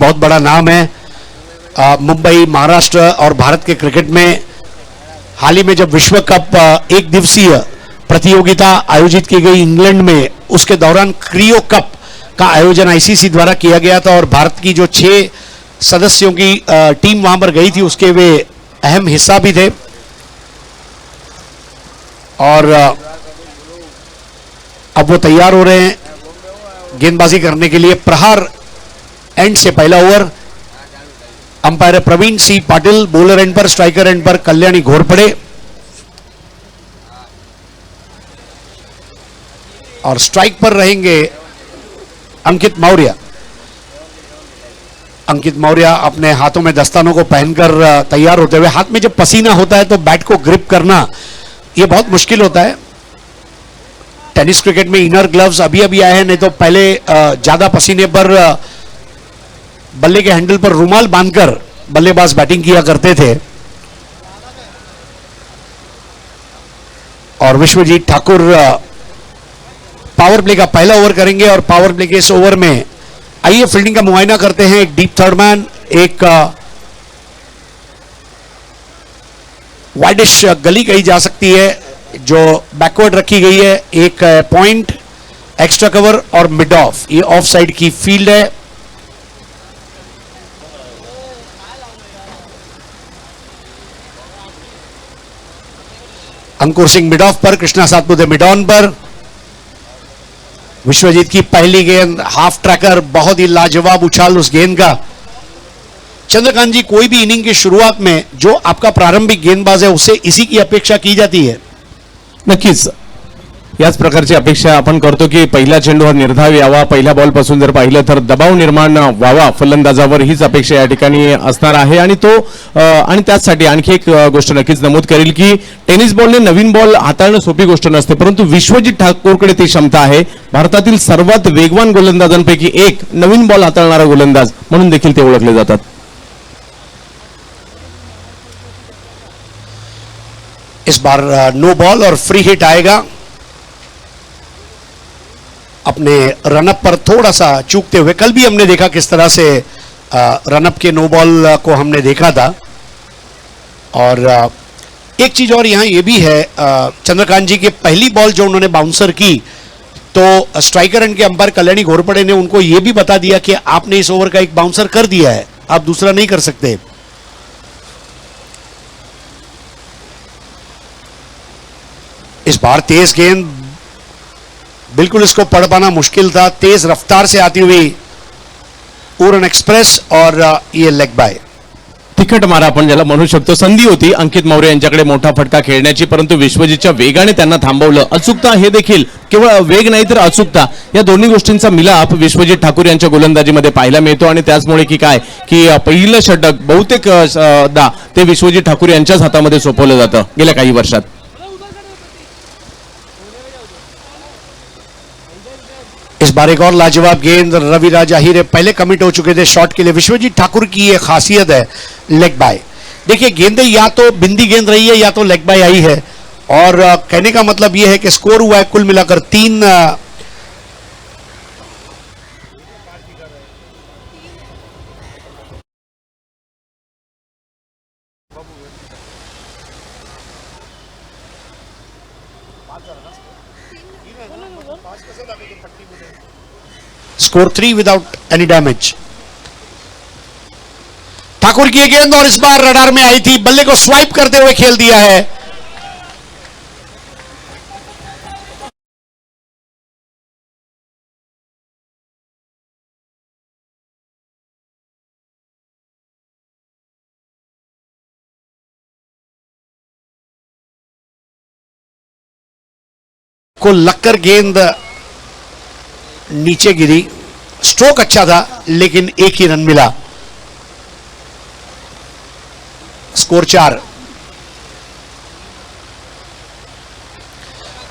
बहुत बड़ा नाम है मुंबई, महाराष्ट्र और भारत के क्रिकेट में। हाल ही में जब विश्व कप एक दिवसीय प्रतियोगिता आयोजित की गई इंग्लैंड में, उसके दौरान क्रियो कप का आयोजन आईसीसी द्वारा किया गया था और भारत की जो 6 सदस्यों की टीम वहां पर गई थी, उसके वे अहम हिस्सा भी थे। और अब वो तैयार हो रहे हैं गेंदबाजी करने के लिए। प्रहार एंड से पहला ओवर, umpire Praveen C Patil, bowler end पर, स्ट्राइकर एंड पर कल्याणी घोरपड़े और स्ट्राइक पर रहेंगे अंकित मौर्य। अंकित मौर्य अपने हाथों में दस्तानों को पहनकर तैयार होते हुए, हाथ में जब पसीना होता है तो बैट को ग्रिप करना यह बहुत मुश्किल होता है। टेनिस क्रिकेट में इनर ग्लव्स अभी अभी आए हैं, नहीं तो पहले ज्यादा पसीने पर बल्ले के हैंडल पर रुमाल बांधकर बल्लेबाज बैटिंग किया करते थे। और विश्वजीत ठाकुर पावर प्ले का पहला ओवर करेंगे और पावर प्ले के इस ओवर में आइए फील्डिंग का मुआयना करते हैं। एक डीप थर्ड मैन, एक वाइडिश गली कही जा सकती है जो बैकवर्ड रखी गई है, एक पॉइंट, एक्स्ट्रा कवर और मिड ऑफ, ये ऑफ साइड की फील्ड है। अंकुर सिंह मिड ऑफ पर, कृष्णा सातपुते मिड ऑन पर। विश्वजीत की पहली गेंद हाफ ट्रैकर, बहुत ही लाजवाब उछाल उस गेंद का। चंद्रकांत जी, कोई भी इनिंग की शुरुआत में जो आपका प्रारंभिक गेंदबाज है उससे इसी की अपेक्षा की जाती है? नक्कीच याच प्रकारची अपेक्षा आपण करतो की पहिला चेंडू हा निर्धाव यावा, पहिल्या बॉल पासून जर पाहिलं तर दबाव निर्माण व्हावा फलंदाजावर, हीच अपेक्षा या ठिकाणी असणार आहे। आणि तो आणि त्यासाठी आणखी एक गोष्ट नक्कीच नमूद करेल की टेनिस बॉलने नवीन बॉल हाताळणं सोपी गोष्ट नसते, परंतु विश्वजीत ठाकूरकडे ती क्षमता आहे। भारतातील सर्वात वेगवान गोलंदाजांपैकी एक, नवीन बॉल हाताळणारा गोलंदाज म्हणून देखील ते ओळखले जातात। इस बार नो बॉल और फ्री हिट आएगा। अपने रनअप पर थोड़ा सा चूकते हुए, कल भी हमने देखा किस तरह से रनअप के नो बॉल को हमने देखा था। और एक चीज और यहां ये भी है चंद्रकांत जी के, पहली बॉल जो उन्होंने बाउंसर की तो स्ट्राइकर एंड के अंपायर कल्याणी घोरपड़े ने उनको ये भी बता दिया कि आपने इस ओवर का एक बाउंसर कर दिया है, आप दूसरा नहीं कर सकते। इस बार तेज गेंद, बिल्कुल इसको पढ़ पाना मुश्किल था, तेज रफ्तार से आती हुई उरण एक्सप्रेस और ये लेग बाय। तिखट मारा आपण ज्याला म्हणू शकतो, संधी होती अंकित मौर्य यांच्याकडे मोठा फटका खेळण्याची, परंतु विश्वजीतच्या वेगाने त्यांना थांबवलं। अचूकता हे देखील, केवळ वेग नाही तर अचूकता, या दोन्ही गोष्टींचा मिलाप विश्वजीत ठाकूर यांच्या गोलंदाजीमध्ये पाहायला मिळतो। आणि त्याचमुळे की काय की पहिलं षटक बहुतेक दा ते विश्वजीत ठाकूर यांच्याच हातामध्ये सोपवलं जातं गेल्या काही वर्षात। इस बार एक और लाजवाब गेंद, रविराज आहिर पहले कमिट हो चुके थे शॉट के लिए। विश्वजीत ठाकुर की ये खासियत है लेग बाय। देखिए गेंदें या तो बिंदी गेंद रही है या तो लेग बाय आई है, और कहने का मतलब यह है कि स्कोर हुआ है कुल मिलाकर 3 score 3 without any damage. Thakur की गेंद और इस बार रडार में आई थी, बल्ले को स्वाइप करते हुए खेल दिया है। को लगकर गेंद नीचे गिरी। स्ट्रोक अच्छा था लेकिन एक ही रन मिला। स्कोर 4।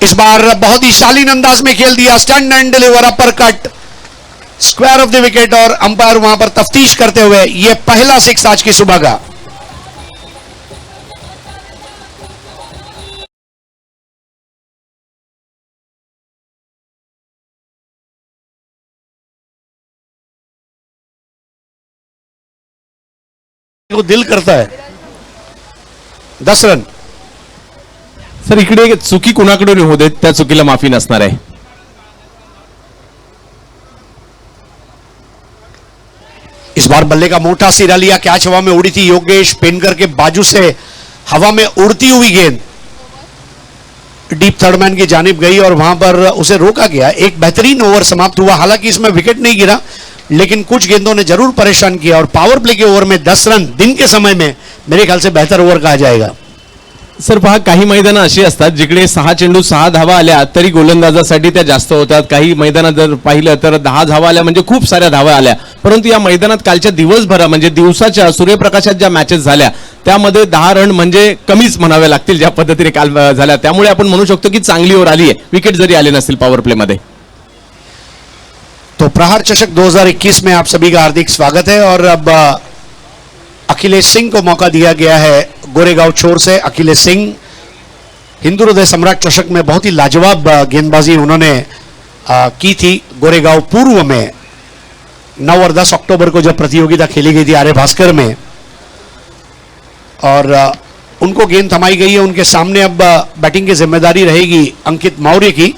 इस बार बहुत ही शालीन अंदाज में खेल दिया, stunt and deliver, upper cut, square of the wicket, और अंपायर वहां पर तफ्तीश करते हुए यह पहला 6 आज की सुबह का। को दिल करता है। 10 रन। सर इकडे चुकी कुणाकडून होऊ देत, त्या चुकीला माफी नसणार आहे. इस बार बल्ले का मोटा सिरा लिया, कैच हवा में उड़ी थी, योगेश पेनकर के बाजू से हवा में उड़ती हुई गेंद डीप थर्ड मैन की जानिब गई और वहां पर उसे रोका गया. एक बेहतरीन ओवर समाप्त हुआ. हालांकि इसमें विकेट नहीं गिरा, लेकिन कुछ गेंदों ने जरूर परेशान किया और पावर प्ले के ओवर में 10 रन दिन के समय में मेरे ख्याल से बेहतर ओवर कहा जाएगा. सर पहा, काही मैदानं अशी असतात जिकडे 6 चेंडू 6 धावा आल्या तरी गोलंदाजासाठी त्या जास्त होतात. काही मैदानात जर पाहिलं तर 10 धावा आल्या म्हणजे खूप साऱ्या धावा आल्या. परंतु या मैदानात कालच्या दिवसभरा म्हणजे दिवसाच्या सूर्यप्रकाशात ज्या मॅचेस झाल्या त्यामध्ये 10 रन म्हणजे कमीच म्हणावे लागतील ज्या पद्धतीने काल झाल्या. त्यामुळे आपण म्हणू शकतो की चांगली ओव्हर आली आहे, विकेट जरी आले नसतील पॉवर प्ले मध्ये. तो प्रहार चषक 2021 में आप सभी का हार्दिक स्वागत है. और अब अखिलेश सिंह को मौका दिया गया है गोरेगांव छोर से. अखिलेश सिंह हिंदू हृदय सम्राट चषक में बहुत ही लाजवाब गेंदबाजी उन्होंने की थी. गोरेगांव पूर्व में 9 और 10 अक्टूबर को जब प्रतियोगिता खेली गई थी आर्य भास्कर में, और उनको गेंद थमाई गई है. उनके सामने अब बैटिंग की जिम्मेदारी रहेगी अंकित मौर्य की.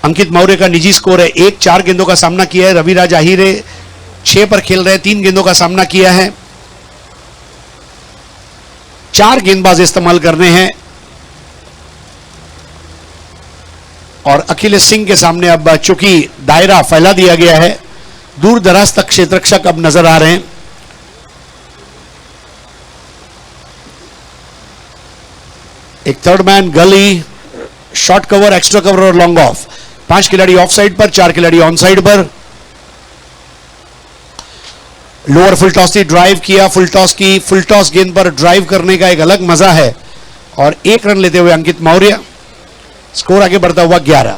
अंकित मौर्य का निजी स्कोर है 1. 4 गेंदों का सामना किया है. रविराज आहिरे 6 पर खेल रहे हैं, 3 गेंदों का सामना किया है. 4 गेंदबाज इस्तेमाल करने हैं और अखिलेश सिंह के सामने अब चूंकि दायरा फैला दिया गया है, दूर दराज तक क्षेत्ररक्षक अब नजर आ रहे हैं. एक थर्ड मैन, गली, शॉर्ट कवर, एक्स्ट्रा कवर और लॉन्ग ऑफ. 5 खिलाड़ी ऑफ साइड पर, 4 खिलाड़ी ऑन साइड पर. लोअर फुल टॉस से ड्राइव किया, फुल टॉस की. फुल टॉस गेंद पर ड्राइव करने का एक अलग मजा है. और 1 रन लेते हुए अंकित मौर्य. स्कोर आगे बढ़ता हुआ 11.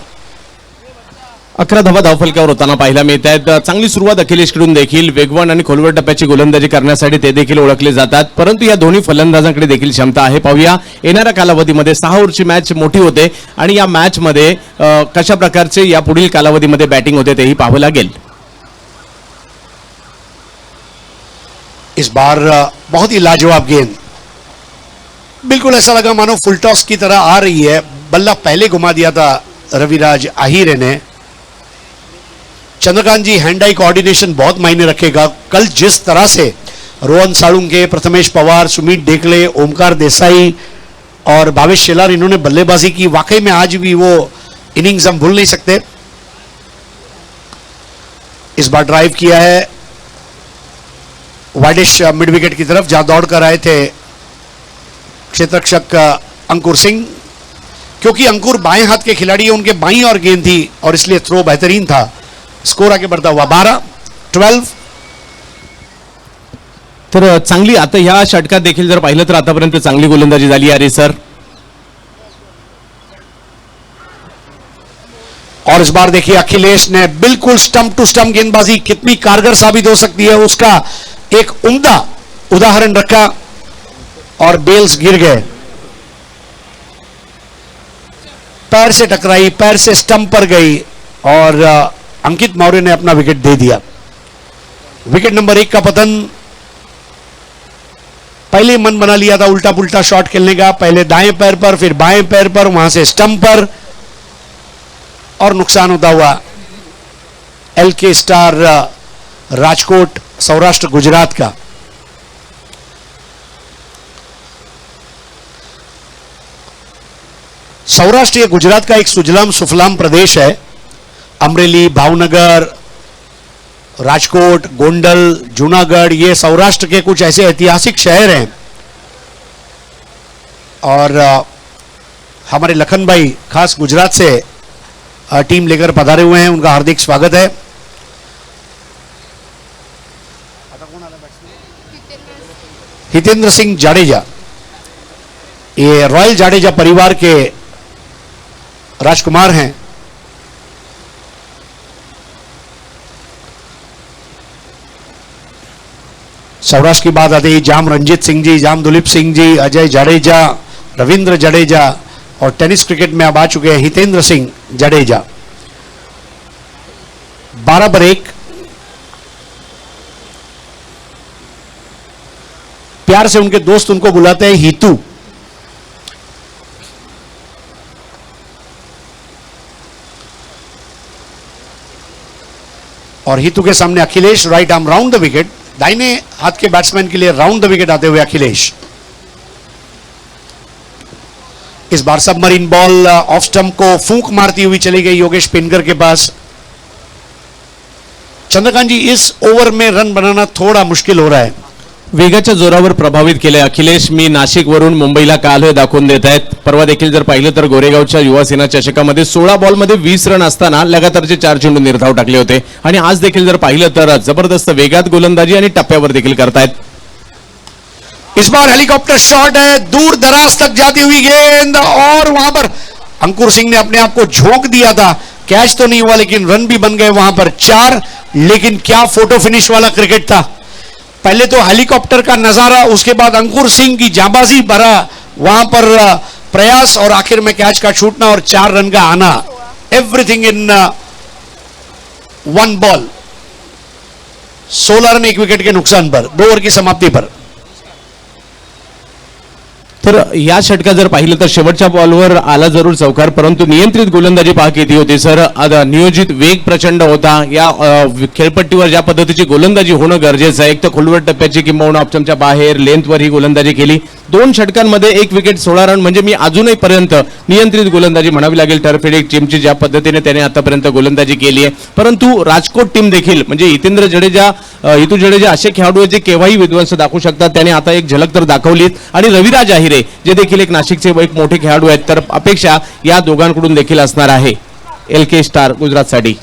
11 धावा धावफलकावर होताना पाहायला मिळत आहेत. चांगली सुरुवात अखिलेशकडून देखील. वेगवान आणि खोलवर टप्प्याची गोलंदाजी करण्यासाठी ते देखील ओळखले जातात. परंतु या दोन्ही फलंदाजांकडे देखील क्षमता आहे. पाहूया येणाऱ्या कालावधीमध्ये 6 ओव्हरची मॅच मोठी होते आणि या मॅच मध्ये कशा प्रकारचे या पुढील कालावधीमध्ये बॅटिंग होते तेही पाहावं लागेल. इस बार बहुत ही लाजवाब गेंद. बिल्कुल ऐसा लगा मानो फुल टॉस की तरह आ रही है. बल्ला पहले घुमा दिया था रविराज आहिरे ने. चंद्रकांत जी, हैंड आई कोऑर्डिनेशन बहुत मायने रखेगा. कल जिस तरह से रोहन साळुंके, प्रथमेश पवार, सुमित डेकले, ओमकार देसाई और भावेश शेलार इन्होंने बल्लेबाजी की, वाकई में आज भी वो इनिंग्स हम भूल नहीं सकते. इस बार ड्राइव किया है वाइडिश मिड विकेट की तरफ, जहां दौड़ कर आए थे क्षेत्ररक्षक अंकुर सिंह. क्योंकि अंकुर बाएं हाथ के खिलाड़ी हैं, उनके बाईं और गेंद थी और इसलिए थ्रो बेहतरीन था. स्कोर आगे बढ़ता हुआ 12-12. तर चांगली आता ह्या षटकात देखील जर पाहिलं तर आतापर्यंत चांगली गोलंदाजी झाली आहे सर. और इस बार देखिए अखिलेश ने बिल्कुल स्टंप टू स्टंप गेंदबाजी कितनी कारगर साबित हो सकती है उसका एक उम्दा उदाहरण रखा और बेल्स गिर गए. पैर से टकराई, पैर से स्टंप पर गई और अंकित मौर्य ने अपना विकेट दे दिया. विकेट नंबर 1 का पतन. पहले मन बना लिया था उल्टा पुल्टा शॉट खेलने का. पहले दाएं पैर पर, फिर बाएं पैर पर, वहां से स्टंप पर, और नुकसान होता हुआ एलके स्टार राजकोट सौराष्ट्र गुजरात का. सौराष्ट्र ये गुजरात का एक सुजलाम सुफलाम प्रदेश है. अमरेली, भावनगर, राजकोट, गोंडल, जूनागढ़, ये सौराष्ट्र के कुछ ऐसे ऐतिहासिक शहर हैं. और हमारे लखन भाई खास गुजरात से टीम लेकर पधारे हुए हैं, उनका हार्दिक स्वागत है. हितेंद्र सिंह जाडेजा, ये रॉयल जाडेजा परिवार के राजकुमार हैं. सौराष्ट्र की बात आती है, जाम रंजीत सिंह जी, जाम दुलीप सिंह जी, अजय जाडेजा, रविंद्र जडेजा, और टेनिस क्रिकेट में अब आ चुके हैं हितेंद्र सिंह जडेजा. 12 पर 1. प्यार से उनके दोस्त उनको बुलाते हैं हीतू। और हीतू के सामने Akhilesh, right arm round the wicket. दाहिने हाथ के बैट्समैन के लिए राउंड द विकेट आते हुए अखिलेश। इस बार सबमरीन बॉल ऑफ स्टंप को फूंक मारती हुई चली गई योगेश पेनकर के पास। चंद्रकांत जी, इस ओवर में रन बनाना थोड़ा मुश्किल हो रहा है। वेगाच्या जोरावर प्रभावित केले अखिलेश। मी नाशिकवरून मुंबईला काल हे दाखवून देत आहेत। परवा देखील जर पाहिलं तर गोरेगावच्या युवासेना चषकामध्ये 16 बॉलमध्ये 20 रन असताना लगातारचे 4 चेंडू निर्धाव टाकले होते आणि आज देखील जर पाहिलं तर जबरदस्त वेगात गोलंदाजी आणि टप्प्यावर देखील करतायत। इस बार हेलीकॉप्टर शॉट है, दूर दराज तक जाती हुई गेंद और वहां पर अंकुर सिंह ने अपने आप को झोंक दिया था। कैच तो नहीं हुआ लेकिन रन भी बन गए वहां पर 4। लेकिन क्या फोटो फिनिश वाला क्रिकेट था। पहले तो हेलीकॉप्टर का नजारा, उसके बाद अंकुर सिंह की जाबाजी भरा वहां पर प्रयास और आखिर में कैच का छूटना और 4 रन का आना। Everything in 1 ball. 16 run 1 wicket के नुकसान पर 2 ओवर की समाप्ति पर। तर या षटकात जर पाहिलं तर शेवटच्या बॉलवर आला जरूर चौकार, परंतु नियंत्रित गोलंदाजी पहा किती होती सर। नियोजित वेग प्रचंड होता। या खेळपट्टीवर ज्या पद्धतीची गोलंदाजी होणं गरजेचं आहे। एक तर खोलवर टप्प्याची किंबहुना ऑप्शनच्या बाहेर लेंथवर ही गोलंदाजी केली। 2 षटकांमध्ये 1 विकेट 16 रन म्हणजे मी अजूनही पर्यंत नियंत्रित गोलंदाजी म्हणावी लागेल टर्फेडिक टीमची ज्या पद्धतीने त्याने आतापर्यंत गोलंदाजी केली आहे। परंतु राजकोट टीम देखील म्हणजे हितेंद्र जडेजा, हितू जडेजा असे खेळाडू आहेत जे केव्हाही विध्वंस दाखवू शकतात। त्याने आता एक झलक तर दाखवलीच आणि रविराज आहिरे जे देखील एक नाशिकचे एक मोठे खेळाडू आहेत। तर अपेक्षा या दोघांकडून देखील असणार आहे LK स्टार गुजरातसाठी।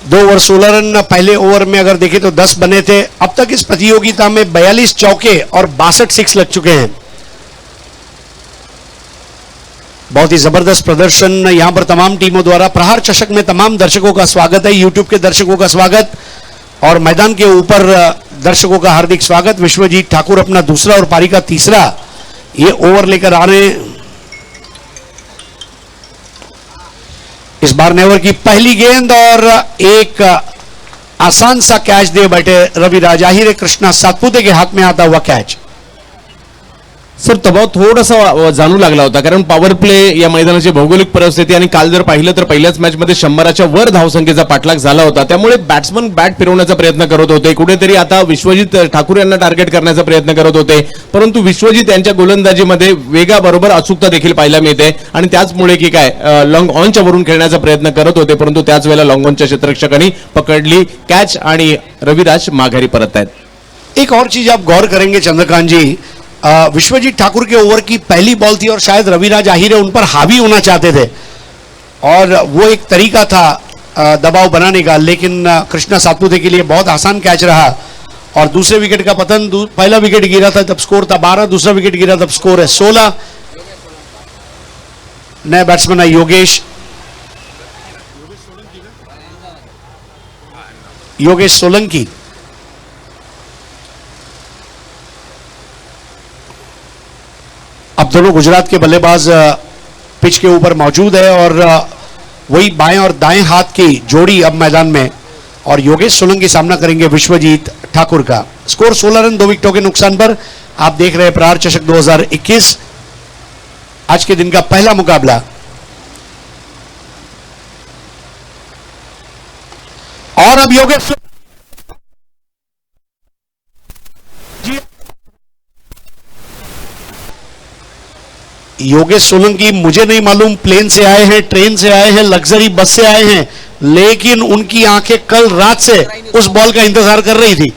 2 ओवर 16 रन पहले ओवर में अगर देखें तो 10 बने थे। अब तक इस प्रतियोगिता में 42 चौके और 62 सिक्स लग चुके हैं। बहुत ही जबरदस्त प्रदर्शन यहां पर तमाम टीमों द्वारा। प्रहार चषक में तमाम दर्शकों का स्वागत है, यूट्यूब के दर्शकों का स्वागत और मैदान के ऊपर दर्शकों का हार्दिक स्वागत। विश्वजीत ठाकुर अपना दूसरा और पारी का तीसरा ये ओवर लेकर आ रहे हैं। इस बार नेवर की पहली गेंद और एक आसान सा कैच दे बैठे रविराज आहिरे। कृष्णा सातपुते के हाथ में आता हुआ कैच। सर दबाव थोडासा जाणू लागला होता कारण पॉवर प्ले या मैदानाची भौगोलिक परिस्थिती आणि काल जर पाहिलं तर पहिल्याच मॅच मध्ये 100च्या वर धावसंख्येचा पाठलाग झाला होता। त्यामुळे बॅट्समन बॅट फिरवण्याचा प्रयत्न करत होते। कुठेतरी आता विश्वजित ठाकूर यांना टार्गेट करण्याचा प्रयत्न करत होते, परंतु विश्वजित यांच्या गोलंदाजीमध्ये वेगाबरोबर अचूकता देखील पाहायला मिळते आणि त्याचमुळे की काय लॉंग ऑनच्या वरून खेळण्याचा प्रयत्न करत होते, परंतु त्याच वेळेला लॉंग ऑनच्या क्षेत्ररक्षकांनी पकडली कॅच आणि रविराज माघारी परत आहेत। एक और चीज आप गौर करेंगे चंद्रकांत जी, विश्वजीत ठाकुर के ओवर की पहली बॉल थी और शायद रविराज आहिरे उन पर हावी होना चाहते थे और वो एक तरीका था दबाव बनाने का, लेकिन कृष्णा सातपुते के लिए बहुत आसान कैच रहा और दूसरे विकेट का पतन। पहला विकेट गिरा था तब स्कोर था 12, दूसरा विकेट गिरा तब स्कोर है 16। नए बैट्समैन है योगेश सोलंकी। अब दोनों गुजरात के बल्लेबाज पिच के ऊपर मौजूद है और वही बाएं और दाएं हाथ की जोड़ी अब मैदान में और योगेश सोलंकी सामना करेंगे विश्वजीत ठाकुर का। स्कोर 16 रन 2 विकेटों के नुकसान पर। आप देख रहे हैं प्रहार चषक 2021, आज के दिन का पहला मुकाबला। और अब योगेश सोलंकी मुझे नहीं मालूम प्लेन से आए हैं, ट्रेन से आए हैं, लग्जरी बस से आए हैं, लेकिन उनकी आंखें कल रात से उस बॉल का इंतजार कर रही थी।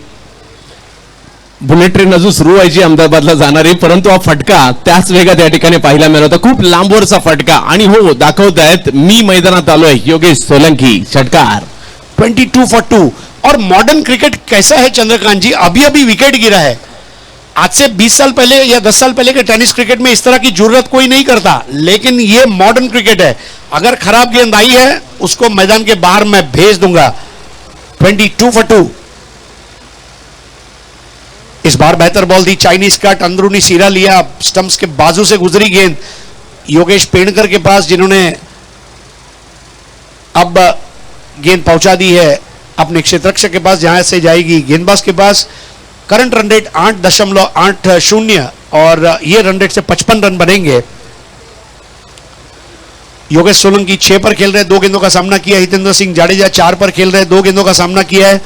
बुलेट ट्रेन अजून सुरू व्हायची अहमदाबादला जाणारी, परंतु हा फटका त्याच वेगात या ठिकाणी पाहायला मिळत होता। खूप लांबवरचा फटका आणि हो दाखवतायत मी मैदानात आलोय योगेश सोलंकी। षटकार 22 for 2। और मॉडर्न क्रिकेट कैसा है चंद्रकांत जी, अभी अभी विकेट गिरा है। आज से 20 साल पहले या 10 साल पहले के टेनिस क्रिकेट में इस तरह की जरूरत कोई नहीं करता, लेकिन ये मॉडर्न क्रिकेट है। अगर खराब गेंद आई है उसको मैदान के बाहर मैं भेज दूंगा। 22 for 2। इस बार बेहतर बॉल थी, चाइनीज कट, अंदरूनी सिरा लिया, स्टंप्स के बाजू से गुजरी गेंद योगेश पेणकर के पास, जिन्होंने अब गेंद पहुंचा दी है अपने क्षेत्ररक्षक के पास, जहां से जाएगी गेंदबाज के पास। करंट रन रेट 8.80 और ये रन रेट से 55 रन बनेंगे। योगेश सोलंकी 6 पर खेल रहे हैं, 2 गेंदों का सामना किया। हितेंद्र सिंह जाडेजा 4 पर खेल रहे हैं, 2 गेंदों का सामना किया है।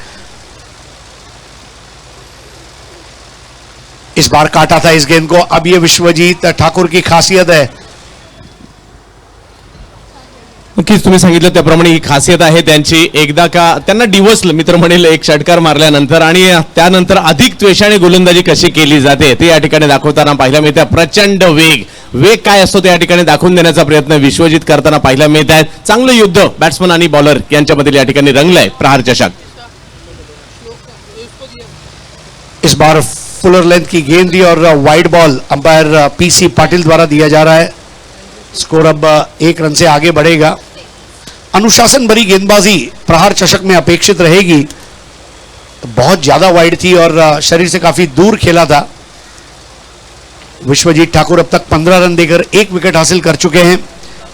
इस बार काटा था इस गेंद को। अब ये विश्वजीत ठाकुर की खासियत है। नक्कीच तुम्ही सांगितलं त्याप्रमाणे ही खासियत आहे त्यांची। एकदा का त्यांना डिवसलं मित्र म्हणेल एक षटकार मारल्यानंतर आणि त्यानंतर अधिक त्वेषाने गोलंदाजी कशी केली जाते ते या ठिकाणी दाखवताना पाहायला मिळते। प्रचंड वेग काय असतो ते या ठिकाणी दाखवून देण्याचा प्रयत्न विश्वजीत करताना पाहायला मिळत आहे। चांगलं युद्ध बॅट्समन आणि बॉलर यांच्यामधील या ठिकाणी रंगलंय प्रहार चषक। इस बार फुलर लेंथ की गेंद दी और wide ball umpire PC Patil द्वारा दिया जा रहा है। स्कोर अब 1 रन से आगे बढ़ेगा। अनुशासन भरी गेंदबाजी प्रहार चषक में अपेक्षित रहेगी। बहुत ज्यादा वाइड थी और शरीर से काफी दूर खेला था। विश्वजीत ठाकुर अब तक 15 रन देकर 1 विकेट हासिल कर चुके हैं।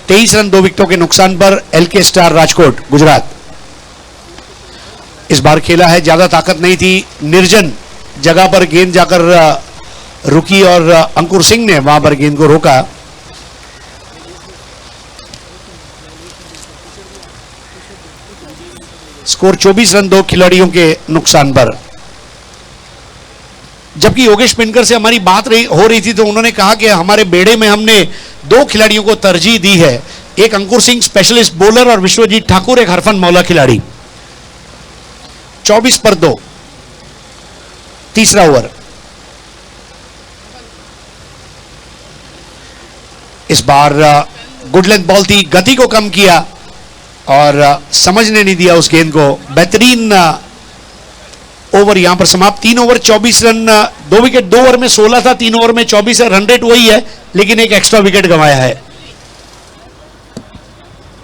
23 रन 2 विकेटों के नुकसान पर एलके स्टार राजकोट गुजरात। इस बार खेला है, ज्यादा ताकत नहीं थी। निर्जन जगह पर गेंद जाकर रुकी और अंकुर सिंह ने वहां पर गेंद को रोका। स्कोर 24 रन 2 खिलाड़ियों के नुकसान पर। जबकि योगेश पिनकर से हमारी बात हो रही थी तो उन्होंने कहा कि हमारे बेड़े में हमने 2 खिलाड़ियों को तरजीह दी है, एक अंकुर सिंह स्पेशलिस्ट बॉलर और विश्वजीत ठाकुर एक हरफन मौला खिलाड़ी। 24 पर 2, तीसरा ओवर। इस बार गुड लेंथ बॉल थी, गति को कम किया और समझने नहीं दिया उस गेंद को। बेहतरीन ओवर यहां पर समाप्त। 3 ओवर 24 रन, 2 विकेट। 2 ओवर में 16 था, 3 ओवर में 24 है। रन रेट वही है लेकिन एक एक्स्ट्रा विकेट गंवाया है।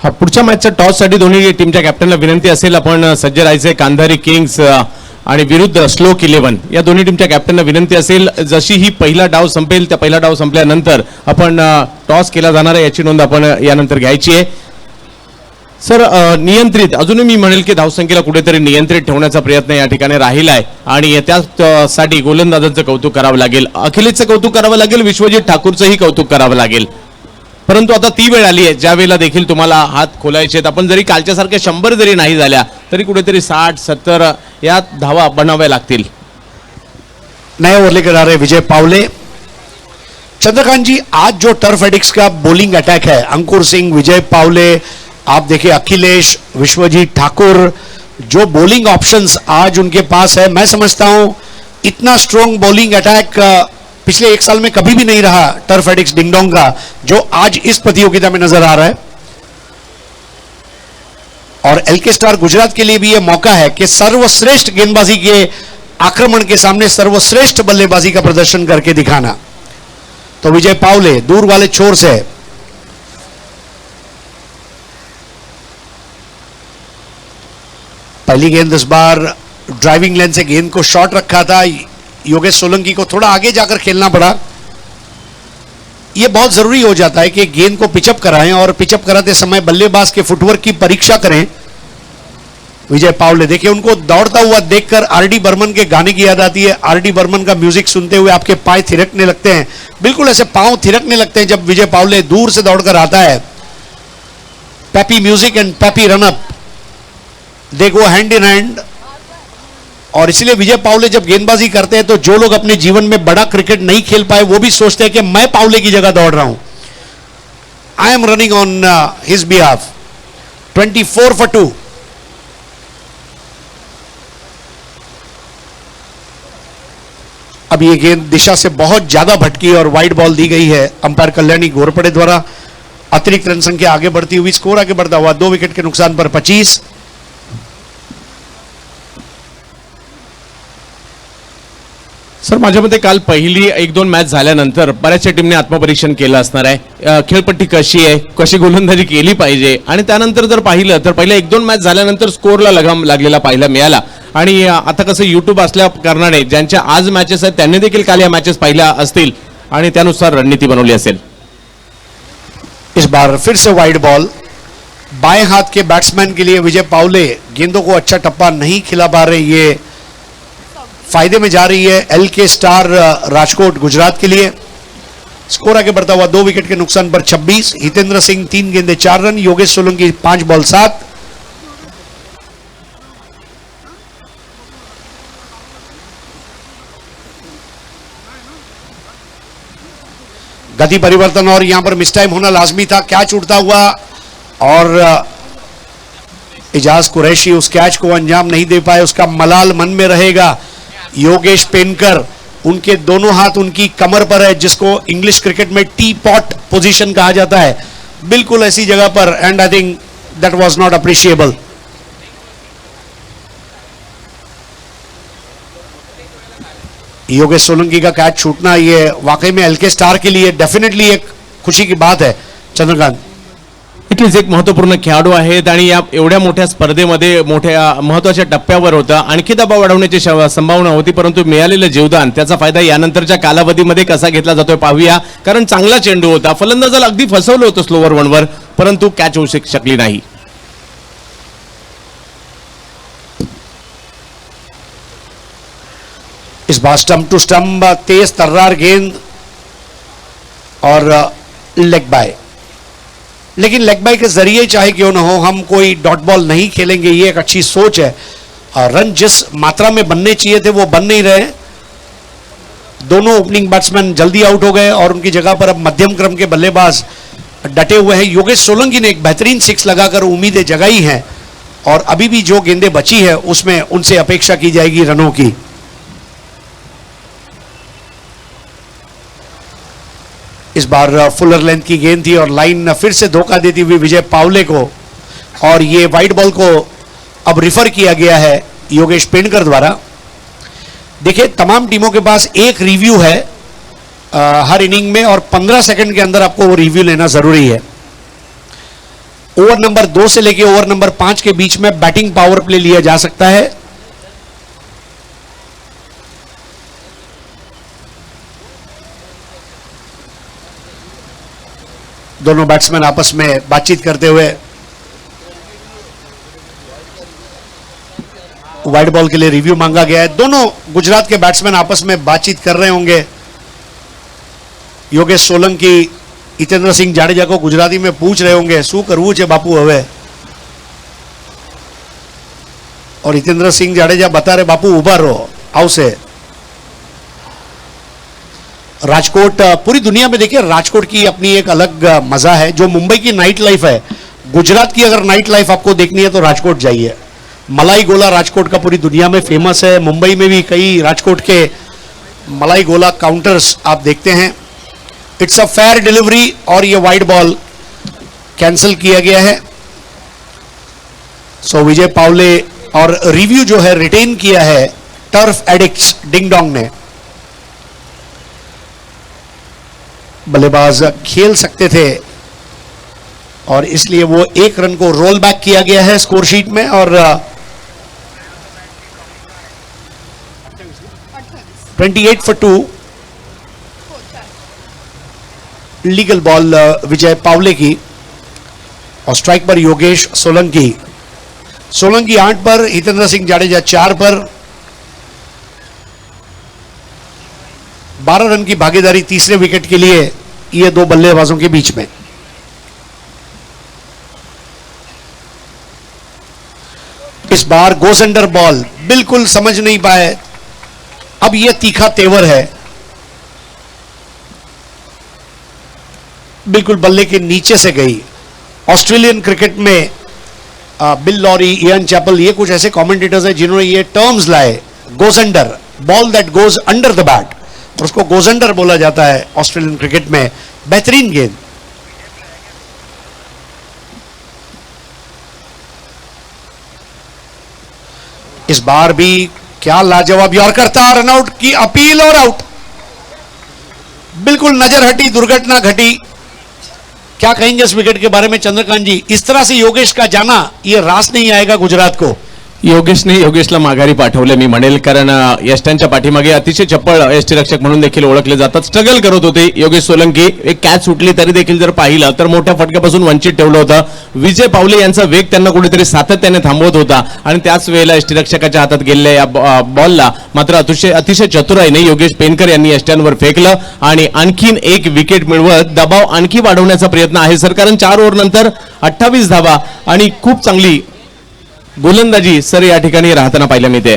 हा पुढच्या मॅचच्या टॉस साठी दोन्ही टीमच्या कॅप्टनला विनंती असेल आपण सज्ज राहायचे। कांधारी किंग्स आणि विरुद्ध स्लोक 11 या दोन्ही टीमच्या कॅप्टनला विनंती असेल जशी ही पहिला डाव संपेल त्या पहिला डाव संपल्यानंतर आपण टॉस केला जाणार आहे याची नोंद आपण यानंतर घ्यायची आहे। सर नियंत्रित अजूनही मी म्हणेल की धावसंख्येला कुठेतरी नियंत्रित ठेवण्याचा प्रयत्न या ठिकाणी राहिला आहे आणि त्यासाठी गोलंदाजांचं कौतुक करावं लागेल, अखिलेशचं कौतुक करावं लागेल, विश्वजीत ठाकूरचंही कौतुक करावं लागेल। परंतु आता ती वेळ आली आहे ज्या वेळेला देखील तुम्हाला हात खोलायचे आहेत। आपण जरी कालच्या सारख्या 100 जरी नाही झाल्या तरी कुठेतरी 60-70 या धावा बनाव्या लागतील। नए ओवर लेकर आ रहे विजय पावले। चंद्रकांत जी, आज जो टर्फ एडिक्स का बॉलिंग अटैक है, अंकुर सिंह, विजय पावले, आप देखिए अखिलेश, विश्वजीत ठाकुर, जो बॉलिंग ऑप्शंस आज उनके पास है, मैं समझता हूं इतना स्ट्रॉन्ग बॉलिंग अटैक पिछले 1 साल में कभी भी नहीं रहा टर्फ एडिक्स डिंगडोंग का, जो आज इस प्रतियोगिता में नजर आ रहा है। और एलके स्टार गुजरात के लिए भी यह मौका है कि सर्वश्रेष्ठ गेंदबाजी के आक्रमण के सामने सर्वश्रेष्ठ बल्लेबाजी का प्रदर्शन करके दिखाना। तो विजय पावले दूर वाले छोर से पहली गेंद इस बार ड्राइविंग लेन से गेंद को शॉर्ट रखा था। योगेश सोलंकी को थोड़ा आगे जाकर खेलना पड़ा। यह बहुत जरूरी हो जाता है कि गेंद को पिचअप कराएं और पिचअप कराते समय बल्लेबाज के फुटवर्क की परीक्षा करें। विजय पावले देखिए, उनको दौड़ता हुआ देखकर आरडी बर्मन के गाने की याद आती है। आरडी बर्मन का म्यूजिक सुनते हुए आपके पांव थिरकने लगते हैं, बिल्कुल ऐसे पांव थिरकने लगते हैं जब विजय पावले दूर से दौड़कर आता है। Pappy music and pappy run up, they go hand in hand. और इसलिए विजय पावले जब गेंदबाजी करते हैं तो जो लोग अपने जीवन में बड़ा क्रिकेट नहीं खेल पाए वो भी सोचते हैं कि मैं पावले की जगह दौड़ रहा हूं, I am running on his behalf. 24 for 2। अब ये गेंद दिशा से बहुत ज्यादा भटकी और वाइड बॉल दी गई है अंपायर कल्याणी घोरपड़े द्वारा। अतिरिक्त रन संख्या आगे बढ़ती हुई, स्कोर आगे बढ़ता हुआ 2 विकेट के नुकसान पर 25। सर माझ्या मते काल पहिली 1-2 मॅच झाल्यानंतर बऱ्याचशा टीमने आत्मपरीक्षण केलं असणार आहे। खेळपट्टी कशी आहे, कशी गोलंदाजी केली पाहिजे आणि त्यानंतर जर पाहिलं तर पहिल्या 1-2 मॅच झाल्यानंतर स्कोरला लगाम लागलेला पाहायला मिळाला। आणि आता कसं YouTube असल्या कारणाने ज्यांच्या आज मॅचेस आहेत त्यांनी देखील काल या मॅचेस पाहिल्या असतील आणि त्यानुसार रणनीती बनवली असेल। इस बार फिर से वाइड बॉल बाएं हाथ के बैट्समैन के लिए विजय पावले गेंदों को अच्छा टप्पा नहीं खिला पा रहे। ये फायदे में जा रही है LK स्टार राजकोट गुजरात के लिए। स्कोर आगे बढ़ता हुआ 2 विकेट के नुकसान पर 26। हितेंद्र सिंह 3 गेंदे 4 रन, योगेश सोलंकी 5 बॉल 7। गति परिवर्तन और यहां पर मिस टाइम होना लाजमी था। कैच उड़ता हुआ और इजाज कुरैशी उस कैच को अंजाम नहीं दे पाए, उसका मलाल मन में रहेगा। योगेश पेनकर, उनके दोनों हाथ उनकी कमर पर है, जिसको इंग्लिश क्रिकेट में टी पॉट पोजीशन कहा जाता है, बिल्कुल ऐसी जगह पर, and I think that was not appreciable. Yogesh Solanki का कैच छूटना ये वाकई में LK स्टार के लिए डेफिनेटली एक खुशी की बात है। चंद्रकांत, नक्कीच एक महत्वपूर्ण खेळाडू आहेत आणि या एवढ्या मोठ्या स्पर्धेमध्ये मोठ्या महत्वाच्या टप्प्यावर होता, आणखी दबाव वाढवण्याची संभावना होती, परंतु मिळालेलं जीवदान त्याचा फायदा यानंतरच्या कालावधीमध्ये कसा घेतला जातोय पाहूया। कारण चांगला चेंडू होता, फलंदाजाला अगदी फसवलं होतं स्लोवर वनवर, परंतु कॅच होऊ शकली नाही। इस बार स्टंप टू स्टंप तेज तर्रार गेंद और लेग बाय, लेकिन लेग बाय के जरिए चाहे क्यों ना हो हम कोई डॉट बॉल नहीं खेलेंगे, ये एक अच्छी सोच है। रन जिस मात्रा में बनने चाहिए थे वो बन नहीं रहे। दोनों ओपनिंग बैट्समैन जल्दी आउट हो गए और उनकी जगह पर अब मध्यम क्रम के बल्लेबाज डटे हुए हैं। योगेश सोलंकी ने एक बेहतरीन 6 लगाकर उम्मीदें जगाई हैं और अभी भी जो गेंदें बची है उसमें उनसे अपेक्षा की जाएगी रनों की। इस बार फुलर लेंथ की गेंद थी और लाइन फिर से धोखा देती हुई विजय पावले को, और ये वाइड बॉल को अब रिफर किया गया है योगेश पेनकर द्वारा। देखिए, तमाम टीमों के पास एक रिव्यू है हर इनिंग में और 15 सेकंड के अंदर आपको वो रिव्यू लेना जरूरी है। ओवर नंबर 2 से लेकर ओवर नंबर 5 के बीच में बैटिंग पावर प्ले लिया जा सकता है। दोनों बैट्समैन आपस में बातचीत करते हुए वाइड बॉल के लिए रिव्यू मांगा गया है। दोनों गुजरात के बैट्समैन आपस में बातचीत कर रहे होंगे। योगेश सोलंकी हितेंद्र सिंह जाडेजा को गुजराती में पूछ रहे होंगे, शू करवू छे बापू हवे, और हितेंद्र सिंह जाडेजा बता रहे, बापू उभा रहो आवशे। राजकोट, पूरी दुनिया में देखिए राजकोट की अपनी एक अलग मजा है। जो मुंबई की नाइट लाइफ है, गुजरात की अगर नाइट लाइफ आपको देखनी है तो राजकोट जाइए। मलाई गोला राजकोट का पूरी दुनिया में फेमस है। मुंबई में भी कई राजकोट के मलाई गोला काउंटर्स आप देखते हैं। इट्स अ फेयर डिलीवरी और ये वाइड बॉल कैंसिल किया गया है। सो विजय पावले, और रिव्यू जो है रिटेन किया है टर्फ एडिक्ट्स डिंगडोंग ने। बल्लेबाज खेल सकते थे और इसलिए वो 1 रन को रोल बैक किया गया है स्कोर शीट में, और 28 for 2 लीगल बॉल विजय पावले की, और स्ट्राइक पर योगेश सोलंकी। सोलंकी 8 पर, हितेंद्र सिंह जाडेजा 4 पर। 12 रन की भागीदारी तीसरे विकेट के लिए ये दो बल्लेबाजों के बीच में। इस बार गोस अंडर बॉल, बिल्कुल समझ नहीं पाए। अब यह तीखा तेवर है, बिल्कुल बल्ले के नीचे से गई। ऑस्ट्रेलियन क्रिकेट में बिल लॉरी, इयान चैपल, ये कुछ ऐसे कमेंटेटर्स हैं जिन्होंने ये टर्म्स लाए, goes under, ball that goes under the bat, और उसको गोस अंडर बोला जाता है ऑस्ट्रेलियन क्रिकेट में। बेहतरीन गेंद। इस बार भी क्या लाजवाब यॉर्कर था, रनआउट की अपील और आउट। बिल्कुल नजर हटी, दुर्घटना घटी। क्या कहेंगे इस विकेट के बारे में चंद्रकांत जी? इस तरह से योगेश का जाना, ये रास नहीं आएगा गुजरात को। योगेशने योगेशला माघारी पाठवले मी म्हणेल, कारण यष्टांच्या पाठीमागे अतिशय चप्पळ यष्टी रक्षक म्हणून देखील ओळखले जातात. स्ट्रगल करत होते योगेश सोलंकी. एक कॅच सुटली तरी देखील जर पाहिलं तर मोठ्या फटक्यापासून वंचित ठेवलं होतं. विजय पावले यांचा वेग त्यांना कुठेतरी सातत्याने थांबवत होता आणि त्याच वेळेला यष्टी रक्षकाच्या हातात गेलेल्या या बॉलला मात्र अतिशय चतुराईने योगेश पेनकर यांनी यष्ट्यांवर फेकलं आणि आणखीन एक विकेट मिळवत दबाव आणखी वाढवण्याचा प्रयत्न आहे सर, कारण 4 ओव्हर नंतर 28 धावा आणि खूप चांगली गोलंदाजी सर या ठिकाणी राहताना पाहायला मिळते.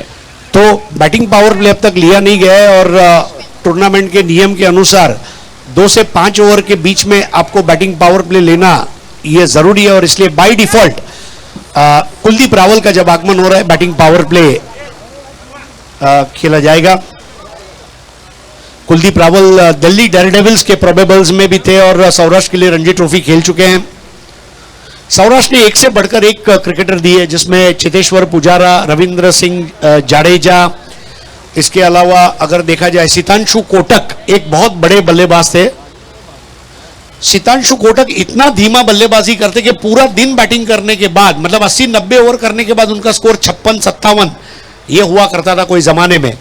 तो बैटिंग पावर प्ले अब तक लिया नहीं गया है और टूर्नामेंट के नियम के अनुसार 2 से 5 ओवर के बीच में आपको बैटिंग पावर प्ले लेना ये जरूरी है और इसलिए बाय डिफॉल्ट कुलदीप रावल का जब आगमन हो रहा है बैटिंग पावर प्ले खेला जाएगा. कुलदीप रावल दिल्ली डेयरडेविल्स के प्रोबेबल्स में भी थे और सौराष्ट्र के लिए रणजी ट्रॉफी खेल चुके हैं. सौराष्ट्र ने एक से बढ़कर एक क्रिकेटर दिए, जिसमें चेतेश्वर पुजारा, रविंद्र सिंह जाडेजा, इसके अलावा अगर देखा जाए सितांशु कोटक एक बहुत बड़े बल्लेबाज थे. सितांशु कोटक इतना धीमा बल्लेबाजी करते कि पूरा दिन बैटिंग करने के बाद मतलब 80-90 ओवर करने के बाद उनका स्कोर 56-57 ये हुआ करता था कोई जमाने में.